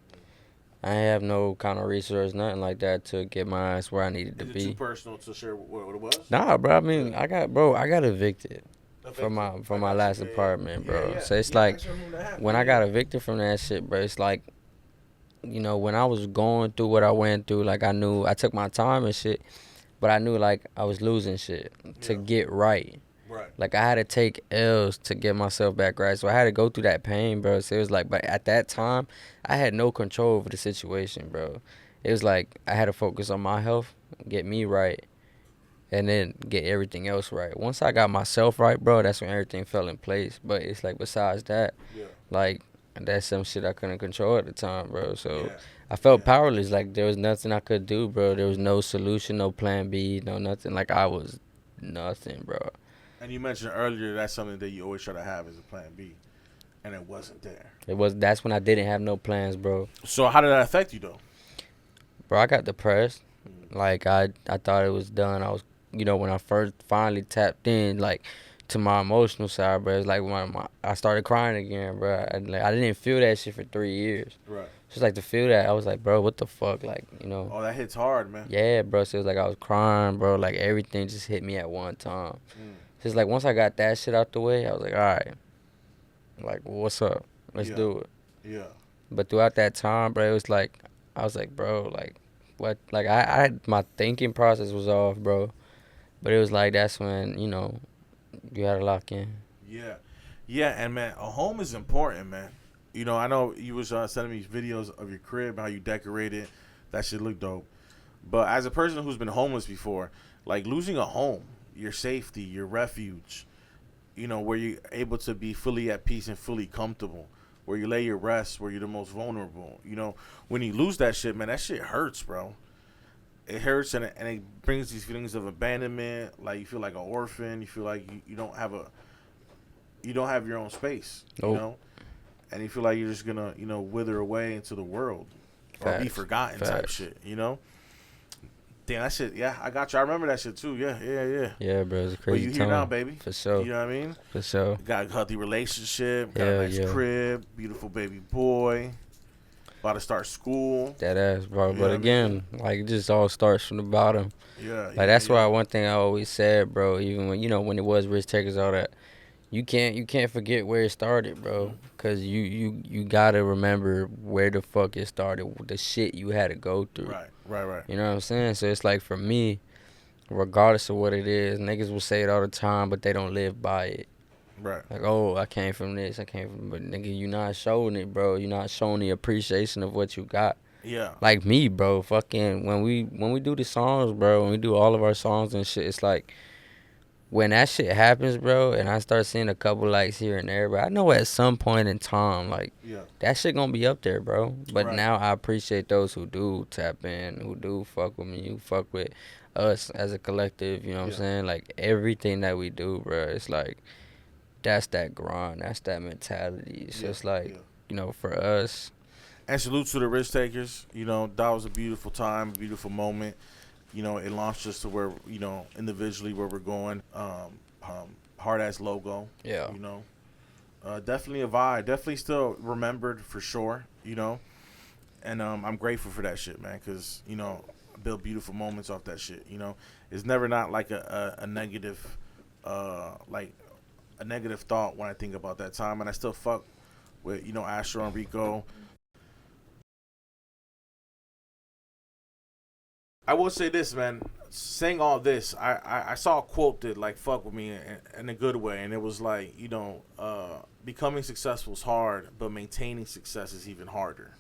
I ain't have no kind of resource, nothing like that to get my ass where I needed to Is it be. too personal to share what it was? Nah, bro. I mean, I got evicted from I my got last you, yeah, apartment, bro. yeah. So it's Yeah, like, actually, I remember that happened. when I Yeah. got evicted from that shit, bro, it's like, you know, when I was going through what I went through, like, I knew I took my time and shit, but I knew, like, I was losing shit to Yeah. get right. Right. Like, I had to take L's to get myself back right. So I had to go through that pain, bro. So it was like, but at that time, I had no control over the situation, bro. It was like, I had to focus on my health, get me right, and then get everything else right. Once I got myself right, bro, that's when everything fell in place. But it's like, besides that, Yeah. like, that's some shit I couldn't control at the time, bro. So Yeah. I felt Yeah. powerless. Like, there was nothing I could do, bro. There was no solution, no plan B, no nothing. Like, I was nothing, bro. And you mentioned earlier that's something that you always try to have as a plan B, and it wasn't there. That's when I didn't have no plans, bro. So how did that affect you, though? Bro, I got depressed. Like, I thought it was done. I was, you know, when I first finally tapped in, like, to my emotional side, bro, it's like when I started crying again, bro. I didn't feel that shit for 3 years. Right. Just like to feel that, I was like, bro, what the fuck, like, you know? Oh, that hits hard, man. Yeah, bro. So it was like I was crying, bro. Like, everything just hit me at one time. So it's like, once I got that shit out the way, I was like, all right, like, what's up? Let's Yeah. do it. Yeah. But throughout that time, bro, it was like, I was like, bro, like, what? Like, I my thinking process was off, bro. But it was like, that's when, you know, you had to lock in. Yeah. Yeah, and, man, a home is important, man. You know, I know you was sending me videos of your crib, how you decorated. That shit look dope. But as a person who's been homeless before, like, losing a home, your safety, your refuge, you know, where you're able to be fully at peace and fully comfortable, where you lay your rest, where you're the most vulnerable. You know, when you lose that shit, man, that shit hurts, bro. It hurts, and it brings these feelings of abandonment. Like, you feel like an orphan. You feel like you don't have your own space. Nope. You know, and you feel like you're just gonna, you know, wither away into the world or be Facts. forgotten type Facts. shit. You know. Damn, that shit. Yeah, I got you. I remember that shit too. Yeah. Yeah, bro, it's a But crazy you time. here now, baby. For sure. You know what I mean? For sure. Got a healthy relationship. Got a Hell nice yeah. crib. Beautiful baby boy. About to start school. That ass, bro. You know But what I again, like, it just all starts from the bottom. Yeah. Like, that's why one thing I always said, bro, even when, you know, when it was Rich Takers, all that, you can't forget where it started, bro. Because you got to remember where the fuck it started, the shit you had to go through. Right. You know what I'm saying? So it's like, for me, regardless of what it is, niggas will say it all the time, but they don't live by it. Right. Like, oh, I came from this, but nigga, you not showing it, bro. You not showing the appreciation of what you got. Yeah. Like me, bro, fucking when we do the songs, bro, when we do all of our songs and shit, it's like when that shit happens, bro, and I start seeing a couple likes here and there, bro, I know at some point in time, like, Yeah. that shit gonna be up there, bro. But Right. now I appreciate those who do tap in, who do fuck with me, who fuck with us as a collective, you know what I'm Yeah. saying? Like, everything that we do, bro, it's like, that's that grind, that's that mentality. So Yeah, it's like, yeah. you know, for us, And salute to the risk takers. You know, that was a beautiful time, beautiful moment. You know, it launched us to where, you know, individually where we're going. Hard ass logo. yeah. You know, definitely a vibe. Definitely still remembered for sure. You know, and I'm grateful for that shit, man. Cause you know, I built beautiful moments off that shit. You know, it's never not like a negative, like a negative thought when I think about that time, and I still fuck with, you know, Astro and Rico. I will say this, man. Saying all this, I saw a quote that like fuck with me in a good way, and it was like, you know, becoming successful is hard, but maintaining success is even harder.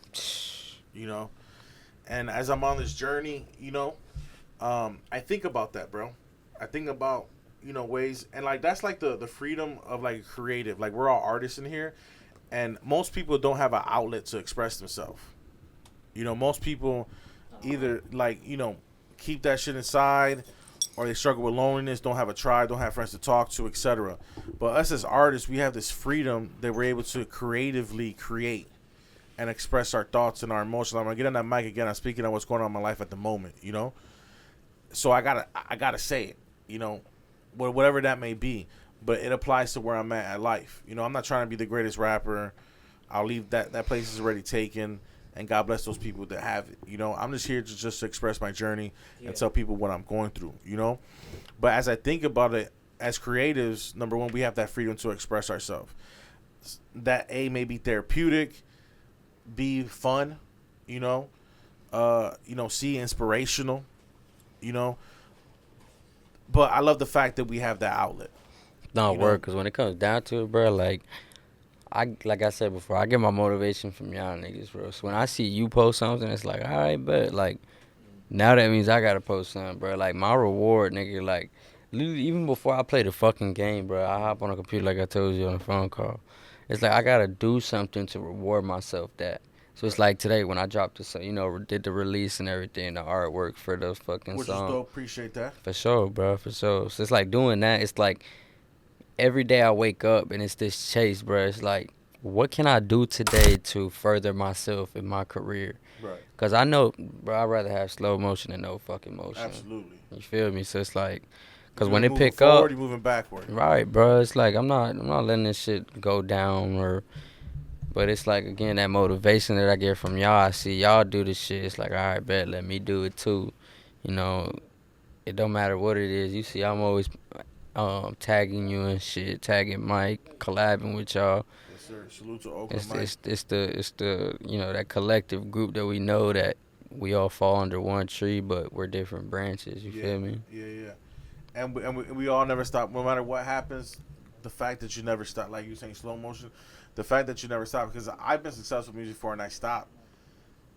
You know, and as I'm on this journey, you know, I think about that, bro. I think about, you know, ways, and like that's like the freedom of like creative. Like we're all artists in here, and most people don't have an outlet to express themselves. You know, most people either like, you know, keep that shit inside, or they struggle with loneliness, don't have a tribe, don't have friends to talk to, etc. But us as artists, we have this freedom that we're able to creatively create and express our thoughts and our emotions. I'm gonna get on that mic again. I'm speaking on what's going on in my life at the moment, you know. So I gotta say it, you know, whatever that may be. But it applies to where I'm at life. You know, I'm not trying to be the greatest rapper. I'll leave that place is already taken, and God bless those people that have it. You know, I'm just here to just express my journey and tell people what I'm going through. You know, but as I think about it, as creatives, number one, we have that freedom to express ourselves. That may be therapeutic, be fun, you know, see inspirational, you know. But I love the fact that we have that outlet. No You know? work, because when it comes down to it, bro, like I said before, I get my motivation from y'all niggas, bro. So when I see you post something, it's like, all right, but like, now that means I gotta post something, bro. Like, my reward, nigga, like, literally, even before I play the fucking game, bro, I hop on a computer like I told you on the phone call. It's like I gotta do something to reward myself that. So it's like today when I dropped this, you know, did the release and everything, the artwork for those fucking Which is songs. dope. Appreciate that. For sure, bro, for sure. So it's like doing that. It's like every day I wake up and it's this chase, bro. It's like, what can I do today to further myself in my career? Right. Because I know, bro, I'd rather have slow motion than no fucking motion. Absolutely. You feel me? So it's like, because You're when it moving pick forward, up, you're moving backward. right, bro, it's like I'm not letting this shit go down or. But it's like, again, that motivation that I get from y'all. I see y'all do this shit. It's like, all right, bet, let me do it too. You know, it don't matter what it is. You see, I'm always tagging you and shit, tagging Mike, collabing with y'all. Yes, sir. Salute to Oakland Mike. It's the you know, that collective group that we know that we all fall under one tree, but we're different branches. You feel me? Yeah. And we all never stop. No matter what happens, the fact that you never stop, like you saying slow motion, the fact that you never stop, because I've been successful in music before and I stopped.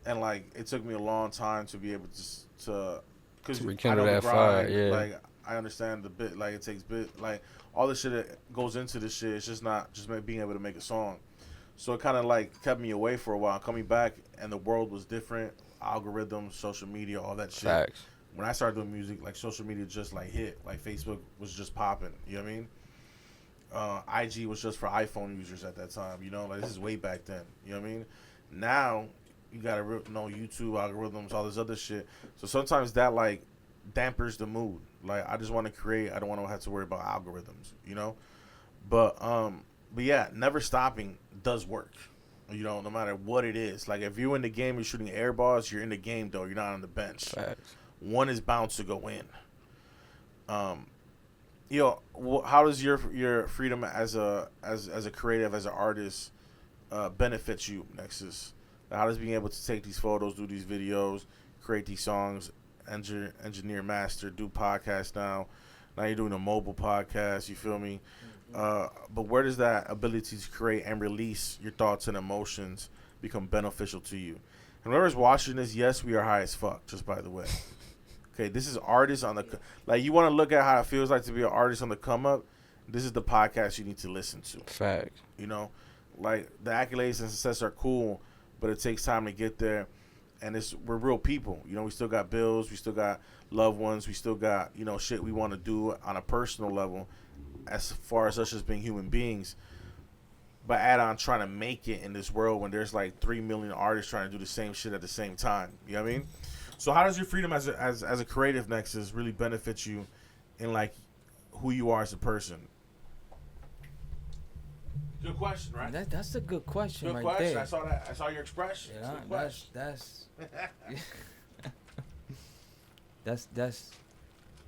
And, like, it took me a long time to be able to because I rekindle know the that fire, grind, yeah. like, I understand the bit, like, it takes like, all the shit that goes into this shit, it's just not just being able to make a song. So it kind of, like, kept me away for a while. Coming back, and the world was different, algorithms, social media, all that shit. Facts. When I started doing music, like, social media just, like, hit. Like, Facebook was just popping, you know what I mean? IG was just for iPhone users at that time, you know? Like, this is way back then, you know what I mean? Now, you gotta know YouTube algorithms, all this other shit. So sometimes that, like, dampers the mood. Like, I just want to create. I don't want to have to worry about algorithms, you know? But yeah, never stopping does work. You know, no matter what it is. Like, if you're in the game, you're shooting air balls, you're in the game, though. You're not on the bench. Facts. One is bound to go in. How does your freedom as a creative, as an artist, benefit you, Nexus? How does being able to take these photos, do these videos, create these songs, engineer, master, do podcasts now? Now you're doing a mobile podcast, you feel me? But where does that ability to create and release your thoughts and emotions become beneficial to you? And whoever's watching this, yes, we are high as fuck, just by the way. Okay, this is artists on the like. You want to look at how it feels like to be an artist on the come up. This is the podcast you need to listen to. Fact. You know, like the accolades and success are cool, but it takes time to get there. And we're real people. You know, we still got bills, we still got loved ones, we still got, you know, shit we want to do on a personal level as far as us just being human beings. But add on trying to make it in this world when there's like 3 million artists trying to do the same shit at the same time. You know what I mean? So how does your freedom as a creative Nexus really benefit you in like who you are as a person? Good question, right? That's a good question Good right question. there. I saw that. I saw your expression. You know, Good question. that's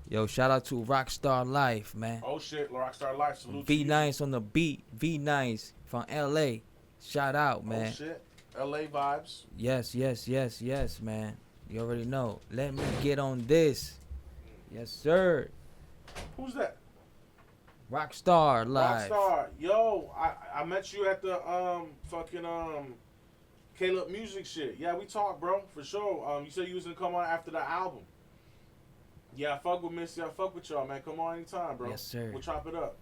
yo, shout out to Rockstar Life, man. Oh shit, Rockstar Life. Salute to V you. Nice on the beat. V Nice from LA. Shout out, man. Oh shit. LA vibes. Yes, man. You already know. Let me get on this. Yes, sir. Who's that? Rockstar Live. Rockstar. Yo, I met you at the Caleb music shit. Yeah, we talked, bro, for sure. You said you was gonna come on after the album. Yeah, I fuck with Missy. I fuck with y'all, man. Come on anytime, bro. Yes, sir. We'll chop it up.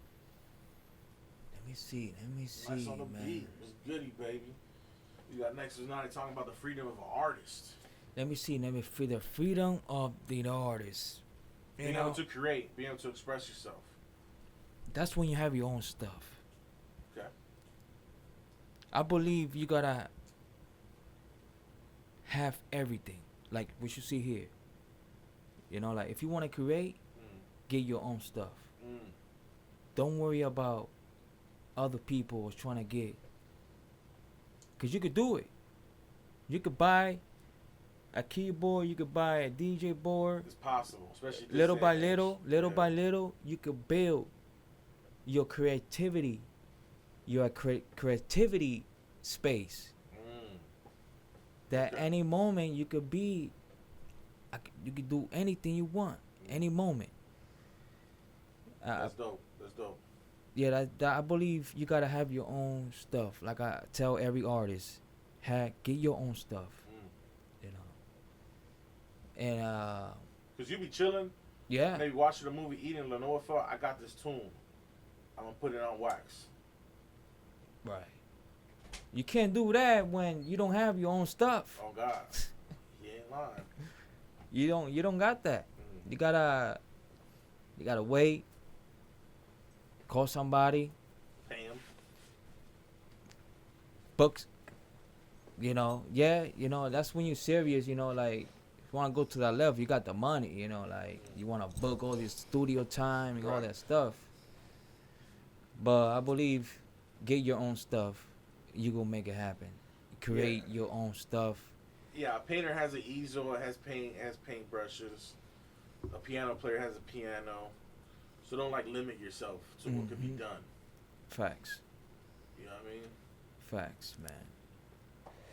Let me see, Nice on the man. beat. It's goody, baby. You got NexusminaTi talking about the freedom of an artist. Let me free the freedom of the artist. You Being know, able to create, being able to express yourself. that's when you have your own stuff. Okay. I believe you gotta have everything, like what you see here. You know, like if you want to create, get your own stuff. Don't worry about other people trying to get, cause you could do it. You could buy a keyboard, you could buy a DJ board. It's possible, especially this Little day by and age. little Yeah. by little, you could build your creativity, your creativity space. That Okay. any moment you could be, you could do anything you want, any moment. That's dope. That's dope. Yeah, that I believe you gotta have your own stuff. Like I tell every artist, get your own stuff. You know. And Cause you be chilling, yeah, maybe watching a movie, eating Lenoir. I got this tune. I'm gonna put it on wax. right. You can't do that when you don't have your own stuff. Oh God, you ain't lying. You don't got that. You gotta wait. Call somebody. Pay him. Books. You know, yeah, you know, that's when you're serious, you know, like if you wanna go to that level, you got the money, you know, like you wanna book all this studio time and all Right. that stuff. But I believe get your own stuff, you gonna make it happen. Create your own stuff. Yeah, a painter has an easel, has paint brushes. A piano player has a piano. So don't like limit yourself to what could be Mhm. done. Facts. You know what I mean? Facts, man.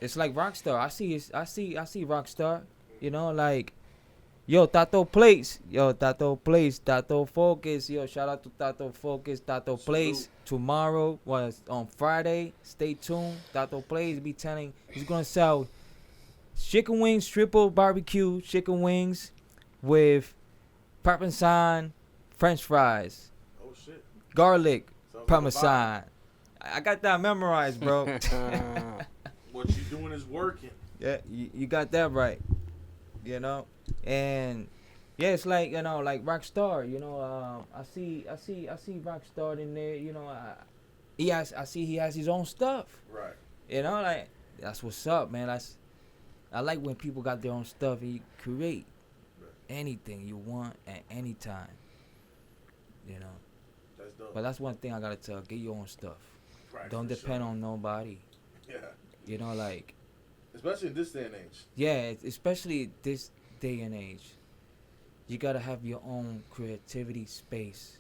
It's like Rockstar. I see Rockstar. You know, like, yo, Tato Place. Tato Focus. Yo, shout out to Tato Focus. Tato Place. Salute. Tomorrow was on Friday. Stay tuned. Tato Place he's gonna sell chicken wings, triple barbecue chicken wings with parmesan, French fries, Oh shit. garlic, Sounds like a parmesan. I got that memorized, bro. vibe. What you doing is working. Yeah, you got that right. You know, and yeah, it's like, you know, like Rockstar. You know, I see Rockstar in there. You know, he has his own stuff. Right. You know, like that's what's up, man. I like when people got their own stuff and you create anything you want at any time. You know, That's dope. but that's one thing I gotta tell: get your own stuff. Right, Don't for depend sure. on nobody. Yeah. You know, like. Especially in this day and age. Yeah, especially this day and age. You gotta have your own creativity space.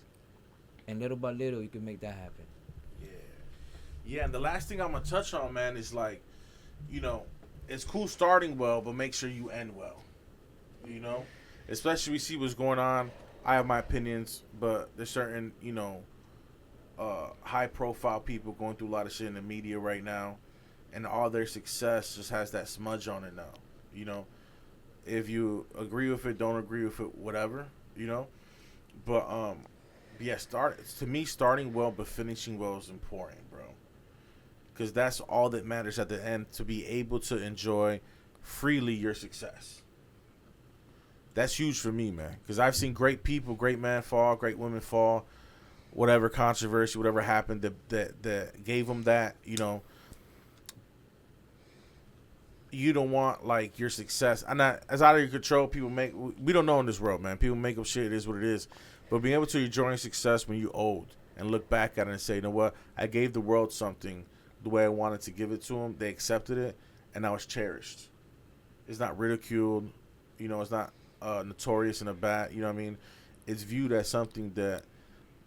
And little by little, you can make that happen. Yeah. Yeah, and the last thing I'm gonna touch on, man, is like, you know, it's cool starting well, but make sure you end well. You know? Especially we see what's going on. I have my opinions, but there's certain, you know, high profile people going through a lot of shit in the media right now. And all their success just has that smudge on it now. You know? If you agree with it, don't agree with it, whatever, you know. But yeah, starting well but finishing well is important, bro. Because that's all that matters at the end, to be able to enjoy freely your success. That's huge for me, man. Because I've seen great people, great men fall, great women fall, whatever controversy, whatever happened that gave them that, you know. You don't want, like, your success. I'm not, as out of your control, people make, we don't know in this world, man. People make up shit, it is what it is. But being able to enjoy success when you're old and look back at it and say, you know what, I gave the world something the way I wanted to give it to them. They accepted it, and now it's cherished. It's not ridiculed. You know, it's not notorious in a bad, you know what I mean? It's viewed as something that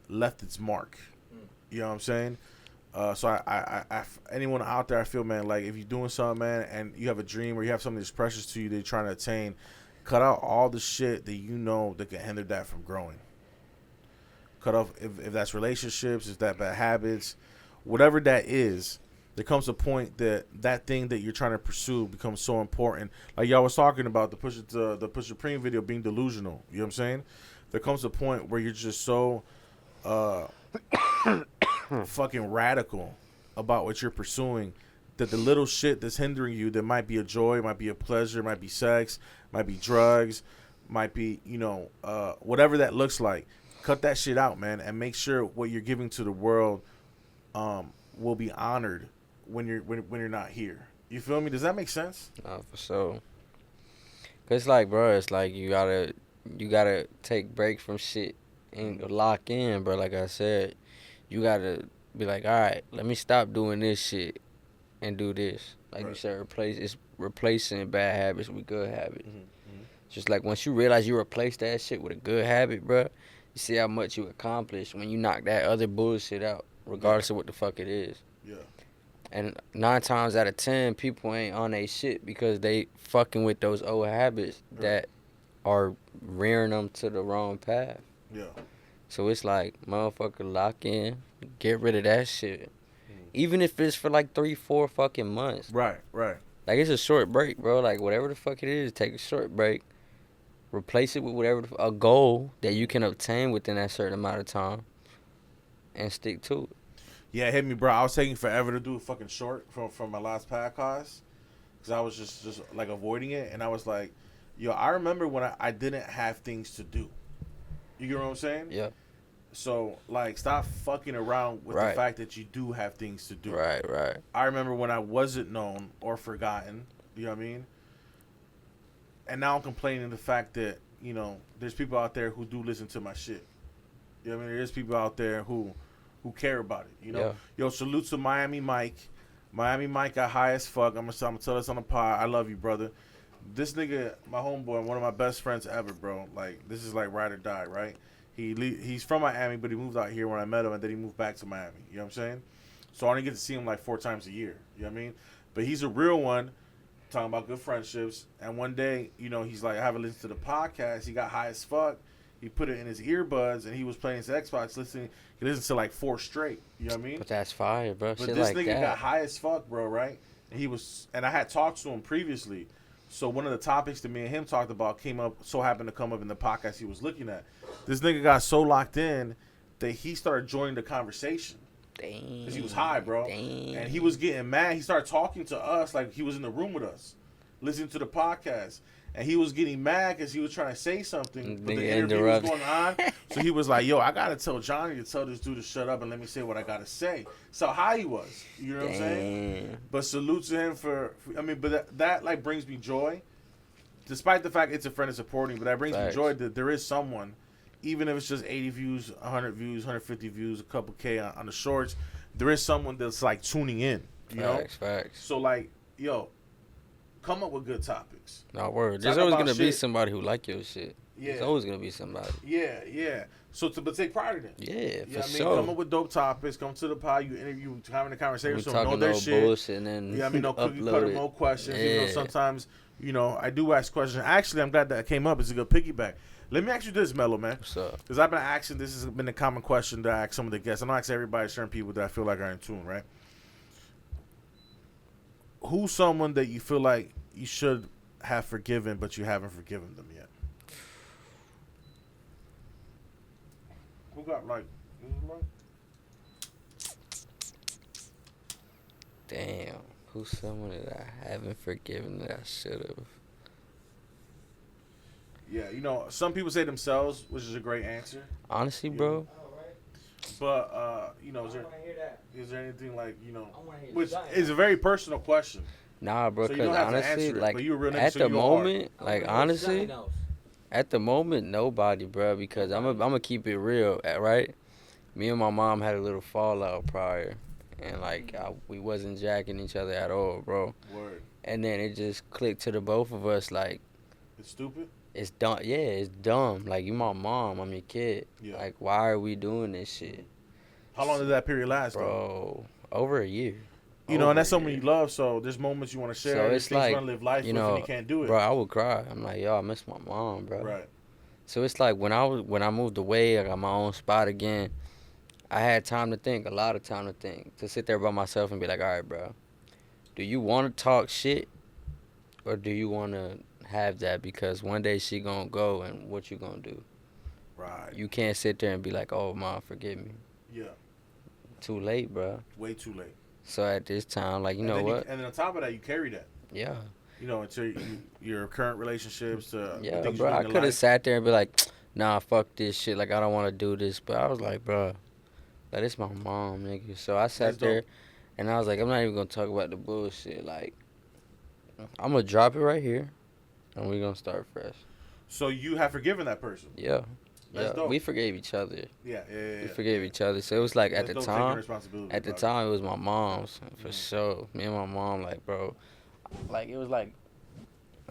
left its mark. You know what I'm saying? So I anyone out there, I feel, man, like, if you're doing something, man, and you have a dream or you have something that's precious to you that you're trying to attain, cut out all the shit that you know that can hinder that from growing. Cut off, if that's relationships, if that bad habits, whatever that is. There comes a point that thing that you're trying to pursue becomes so important. Like y'all was talking about the Pusha Supreme video being delusional. You know what I'm saying? There comes a point where you're just so fucking radical about what you're pursuing that the little shit that's hindering you, that might be a joy, might be a pleasure, might be sex, might be drugs, might be, you know, whatever that looks like. Cut that shit out, man, and make sure what you're giving to the world will be honored when you're not here. You feel me? Does that make sense? Nah, for sure. Cause it's like, bro, it's like you gotta take breaks from shit and lock in, bro. Like I said, you gotta be like, all right, let me stop doing this shit and do this. Like you said, replacing bad habits with good habits. Just like once you realize you replace that shit with a good habit, bro, you see how much you accomplish when you knock that other bullshit out, regardless of what the fuck it is. Yeah. And 9 times out of 10, people ain't on they shit because they fucking with those old habits that are rearing them to the wrong path. Yeah. So it's like, motherfucker, lock in, get rid of that shit. Even if it's for like 3-4 fucking months. Right. Like, it's a short break, bro. Like, whatever the fuck it is, take a short break. Replace it with whatever, a goal that you can obtain within that certain amount of time. And stick to it. Yeah, hit me, bro. I was taking forever to do a fucking short from my last podcast because I was just like avoiding it, and I was like, yo, I remember when I didn't have things to do. You get what I'm saying? Yeah. So, like, stop fucking around with the fact that you do have things to do. Right. I remember when I wasn't known or forgotten. You know what I mean? And now I'm complaining the fact that, you know, there's people out there who do listen to my shit. You know what I mean? There's people out there who care about it, you know. Yeah. Yo, salute to Miami Mike. Miami Mike got high as fuck. I'm gonna tell this on the pod. I love you, brother. This nigga, my homeboy, one of my best friends ever, bro. Like, this is like ride or die, right? He's from Miami, but he moved out here when I met him, and then he moved back to Miami. You know what I'm saying? So I only get to see him like 4 times a year. You know what I mean? But he's a real one, talking about good friendships. And one day, you know, he's like, I haven't listened to the podcast. He got high as fuck. He put it in his earbuds, and he was playing his Xbox, listening. He listened to like 4 straight. You know what I mean? But that's fire, bro. But shit this like nigga that. got high as fuck, bro, right? And I had talked to him previously. So one of the topics that me and him talked about happened to come up in the podcast he was looking at. This nigga got so locked in that he started joining the conversation. Damn. Because he was high, bro. Damn. And he was getting mad. He started talking to us like he was in the room with us, listening to the podcast. And he was getting mad because he was trying to say something, but the interview was going on. So he was like, yo, I got to tell Johnny to tell this dude to shut up and let me say what I got to say. So high he was. You know what I'm saying? But salute to him but that like brings me joy. Despite the fact it's a friend of supporting, but that brings me joy that there is someone, even if it's just 80 views, 100 views, 150 views, a couple K on the shorts, there is someone that's like tuning in, you know? Facts. So like, yo, come up with good topics. No word. Talk There's always about gonna be shit. somebody who like your shit. Yeah. There's always gonna be somebody. Yeah. So but take pride in it. Yeah, You know for what I mean? sure. Come up with dope topics. Come to the pod. You interview, having a conversation. We So know talking their no shit. bullshit and then Yeah, I mean, no cookie upload cutter, it. no questions. You know, Yeah. sometimes, you know, I do ask questions. Actually, I'm glad that came up. It's a good piggyback. Let me ask you this, Mellow, man. What's up? Because I've been asking, this has been a common question that I ask some of the guests. I don't ask everybody, certain people that I feel like are in tune, right? Who's someone that you feel like you should have forgiven, but you haven't forgiven them yet? Who got like? Damn. Who's someone that I haven't forgiven that I should have? Yeah, you know, some people say themselves, which is a great answer. Honestly, Yeah. bro. But you know, hear that. is there anything like, you know, I wanna hear which Zion. is a very personal question. Nah, bro. So you Cause don't have to honestly, answer it, like but you a real nigga, at so the you go hard. moment, like honestly, at the moment, nobody, bro. Because I'm gonna keep it real, right? Me and my mom had a little fallout prior, and like we wasn't jacking each other at all, bro. Word. And then it just clicked to the both of us, like It's stupid. it's dumb. Yeah, it's dumb. Like you my mom, I'm your kid. Yeah. Like why are we doing this shit, How long did that period last, though? bro? Over a year. You know, and that's Over a someone year. you love. So there's moments you want to share. So there's it's things you like, want to live life you with, know, and you can't do it. bro, I would cry. I'm like, yo, I miss my mom, bro. Right. So it's like when I moved away, I got my own spot again. I had time to think, a lot of time to think, to sit there by myself and be like, all right, bro, do you want to talk shit, or do you want to have that? Because one day she gonna go, and what you gonna do? Right. You can't sit there and be like, oh, mom, forgive me. Yeah. Too late, bro. Way too late. So at this time, like, you And know then what? and then on top of that, you carry that. Yeah. You know, into your current relationships. Yeah, things bro. you're I doing in could have life. sat there and be like, nah, fuck this shit. Like, I don't want to do this. But I was like, bro, like, it's my mom, nigga. So I sat That's there, dope. and I was like, I'm not even going to talk about the bullshit. Like, I'm going to drop it right here, and we're going to start fresh. So you have forgiven that person. Yeah. That's Yeah. dope. We forgave each other. Yeah. We forgave each other. So it was like, That's at the dope, taking time, responsibility, at the bro. time, it was my mom's, for Mhm. sure. Me and my mom, like, bro, like, it was like,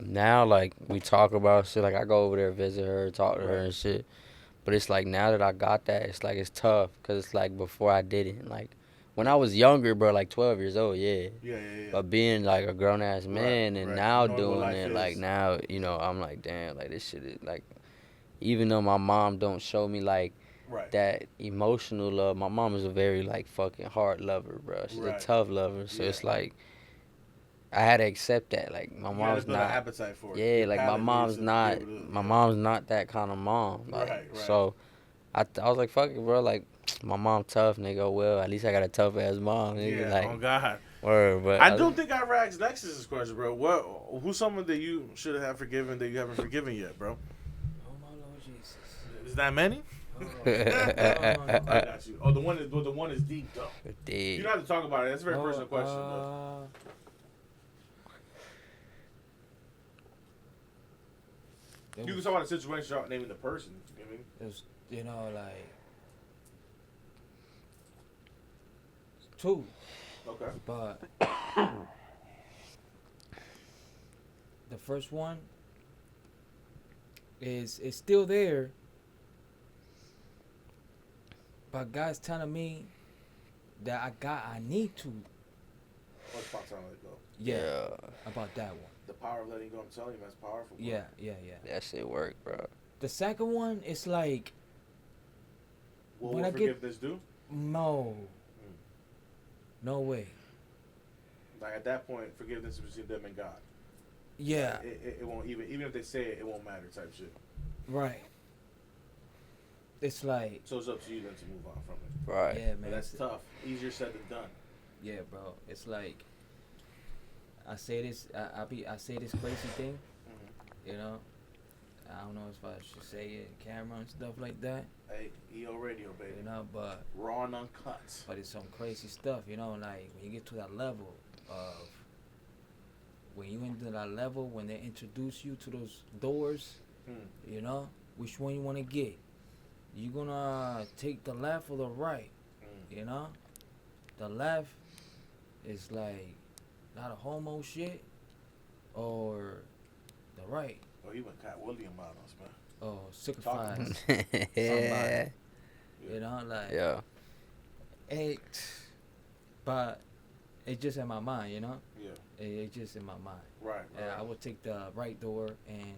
now, like, we talk about shit. Like, I go over there, visit her, talk to her Right. and shit. But it's like, now that I got that, it's like, it's tough. Because it's like, before I didn't. Like, when I was younger, bro, like 12 years old, yeah. Yeah. But being, like, a grown-ass man and right. now Knowing what doing life it, is. like, now, you know, I'm like, damn, like, this shit is, like, even though my mom don't show me, like, Right. that emotional love, my mom is a very, like, fucking hard lover, bro. She's Right. a tough lover. So Yeah. it's like, I had to accept that. Like, my You gotta mom's build an not. appetite for it. Yeah, Your like, my palate mom's needs to be not. able to- My yeah. mom's not that kind of mom. Like, Right. So, I was like, fuck it, bro. Like, my mom tough, nigga. Oh, well, at least I got a tough ass mom, nigga. Yeah. Like, Oh God. word. But I don't think I ever asked Nexus this question, bro. Who's someone that you should have forgiven that you haven't forgiven yet, bro? Oh my Lord Jesus. Is that many? Oh, I got you. Oh, the one is deep though. You Dude. don't have to talk about it. That's a very personal question. You can talk about the situation without naming the person. You know what I mean? It was, you know, like two, Okay. but the first one is still there, but God's telling me that I need to, What's about time let go? Yeah. about that one. The power of letting go. I'm telling you, that's powerful. Bro. Yeah. That shit work, bro. The second one, it's like What When will I get- forgiveness do? no way. Like at that point, forgiveness is between them and God. Yeah, It won't even if they say it, it won't matter type shit. right. It's like, So it's up to you then to move on from it. Right. yeah, But man. that's tough. Easier said than done. Yeah, bro. It's like I say this. I say this crazy thing. You know, I don't know if I should say it in camera and stuff like that. Hey, EO Radio, baby. You know, but Raw and uncut. it's some crazy stuff. You know, like when you get to that level of when you into that level when they introduce you to those doors. You know, which one you want to get? You gonna take the left or the right? You know, the left is like not a homo shit, or the right, Oh, he went Cat William on us, man. oh sacrifice. Yeah. You know, like Yeah. it, but it's just in my mind. You know, Yeah. it's just in my mind. Right. And I would take the right door and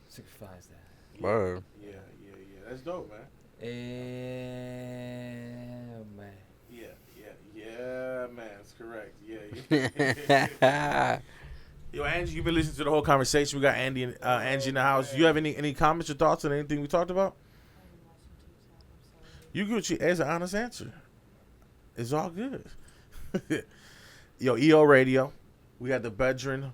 sacrifice that. Word. Yeah. That's dope, man. And man, Yeah, man. That's correct. Yeah. Yo, Angie, you've been listening to the whole conversation. We got Andy and Angie in the house. You have any comments or thoughts on anything we talked about? You Gucci as an honest answer. It's all good. Yo, EO Radio. We had the bedroom.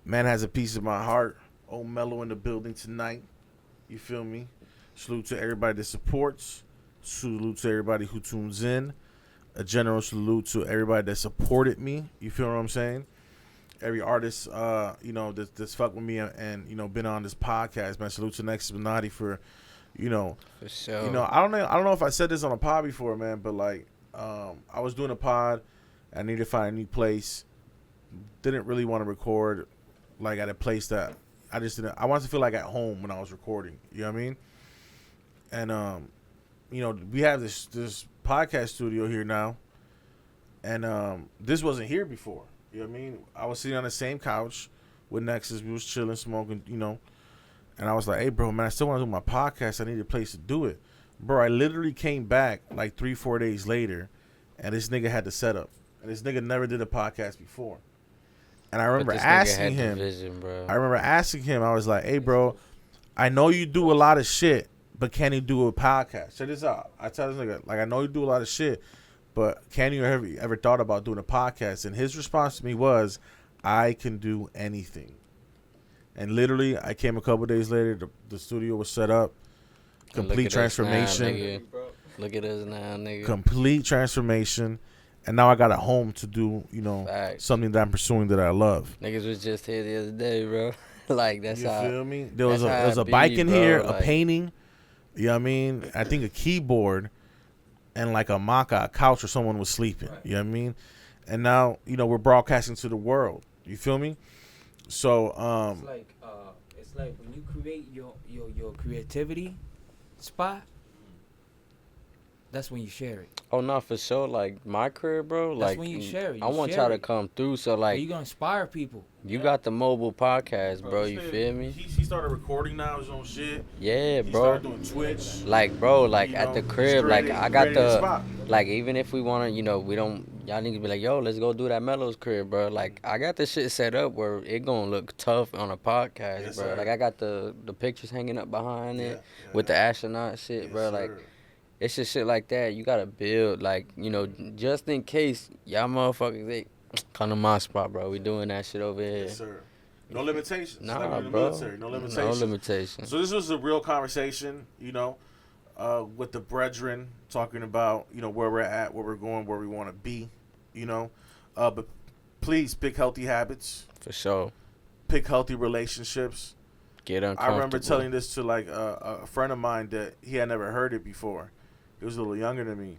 Man has a piece of my heart. Old Mellow in the building tonight. You feel me? Salute to everybody that supports. Salute to everybody who tunes in. A general salute to everybody that supported me. You feel what I'm saying? Every artist, that's fucked with me and been on this podcast, man. Salute to NexusminaTi for sure. I don't know if I said this on a pod before, man, but like, I was doing a pod. I needed to find a new place. Didn't really want to record like at a place that I just didn't. I wanted to feel like at home when I was recording. You know what I mean? And we have this podcast studio here now, and this wasn't here before. You know what I mean? I was sitting on the same couch with Nexus. We was chilling, smoking, and I was like, hey, bro, man, I still want to do my podcast. I need a place to do it. Bro, I literally came back like 3-4 days later, and this nigga had the setup. And this nigga never did a podcast before. And I remember asking him, I was like, hey, bro, I know you do a lot of shit, but can you do a podcast? Check this out. I tell this nigga, like, I know you do a lot of shit, but can you ever thought about doing a podcast? And his response to me was, I can do anything. And literally, I came a couple days later. The studio was set up. Complete transformation. Look at us now, nigga. Complete transformation. And now I got a home to do, Facts. something that I'm pursuing that I love. Niggas was just here the other day, bro. Like, that's you how. Feel me? There was a be, bike in bro, here, like, a painting. You know what I mean? I think a keyboard and like a maca, a couch where someone was sleeping. Right. You know what I mean? And now, we're broadcasting to the world. You feel me? So, it's like when you create your creativity spot, that's when you share it. Oh, no, for sure. Like, my career, bro. That's like, when you share it. I want y'all to come through. So, like, you're going to inspire people. You got the mobile podcast, bro. You feel me? He started recording now his own shit. Yeah, he bro. He started doing Twitch. Like, bro, like, at the crib, ready, like, I got the like, even if we want to, we don't, y'all niggas be like, yo, let's go do that Mellow's crib, bro. Like, I got this shit set up where it gonna look tough on a podcast, yes, bro. Sir. Like, I got the pictures hanging up behind it with the astronaut shit, yes, bro. Sir. Like, it's just shit like that. You gotta build, like, just in case y'all motherfuckers, they come to my spot, bro. We doing that shit over here. Yes, sir. No limitations. Nah, like in the bro. Military. No limitations. No limitations. So this was a real conversation, with the brethren talking about, where we're at, where we're going, where we want to be, But please pick healthy habits. For sure. Pick healthy relationships. Get uncomfortable. I remember telling this to like a friend of mine that he had never heard it before. He was a little younger than me,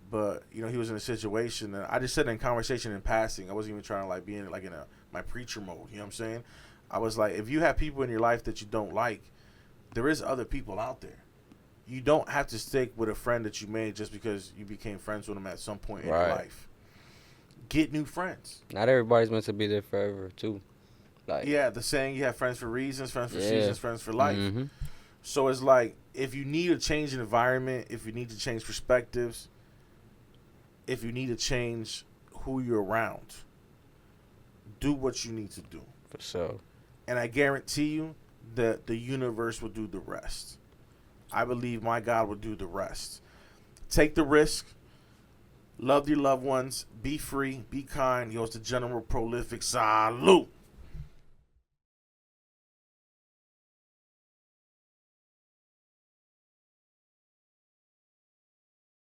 but he was in a situation, and I just said it in conversation in passing. I wasn't even trying to like be in my preacher mode. You know what I'm saying? I was like, if you have people in your life that you don't like, there is other people out there. You don't have to stick with a friend that you made just because you became friends with them at some point in your life. Get new friends. Not everybody's meant to be there forever, too. Like, yeah, the saying, you have friends for reasons, friends for seasons, friends for life. Mm-hmm. So it's like, if you need a change in environment, if you need to change perspectives, if you need to change who you're around, do what you need to do. For sure. And I guarantee you that the universe will do the rest. I believe my God will do the rest. Take the risk. Love your loved ones. Be free. Be kind. Yours, the General Prolific. Salute.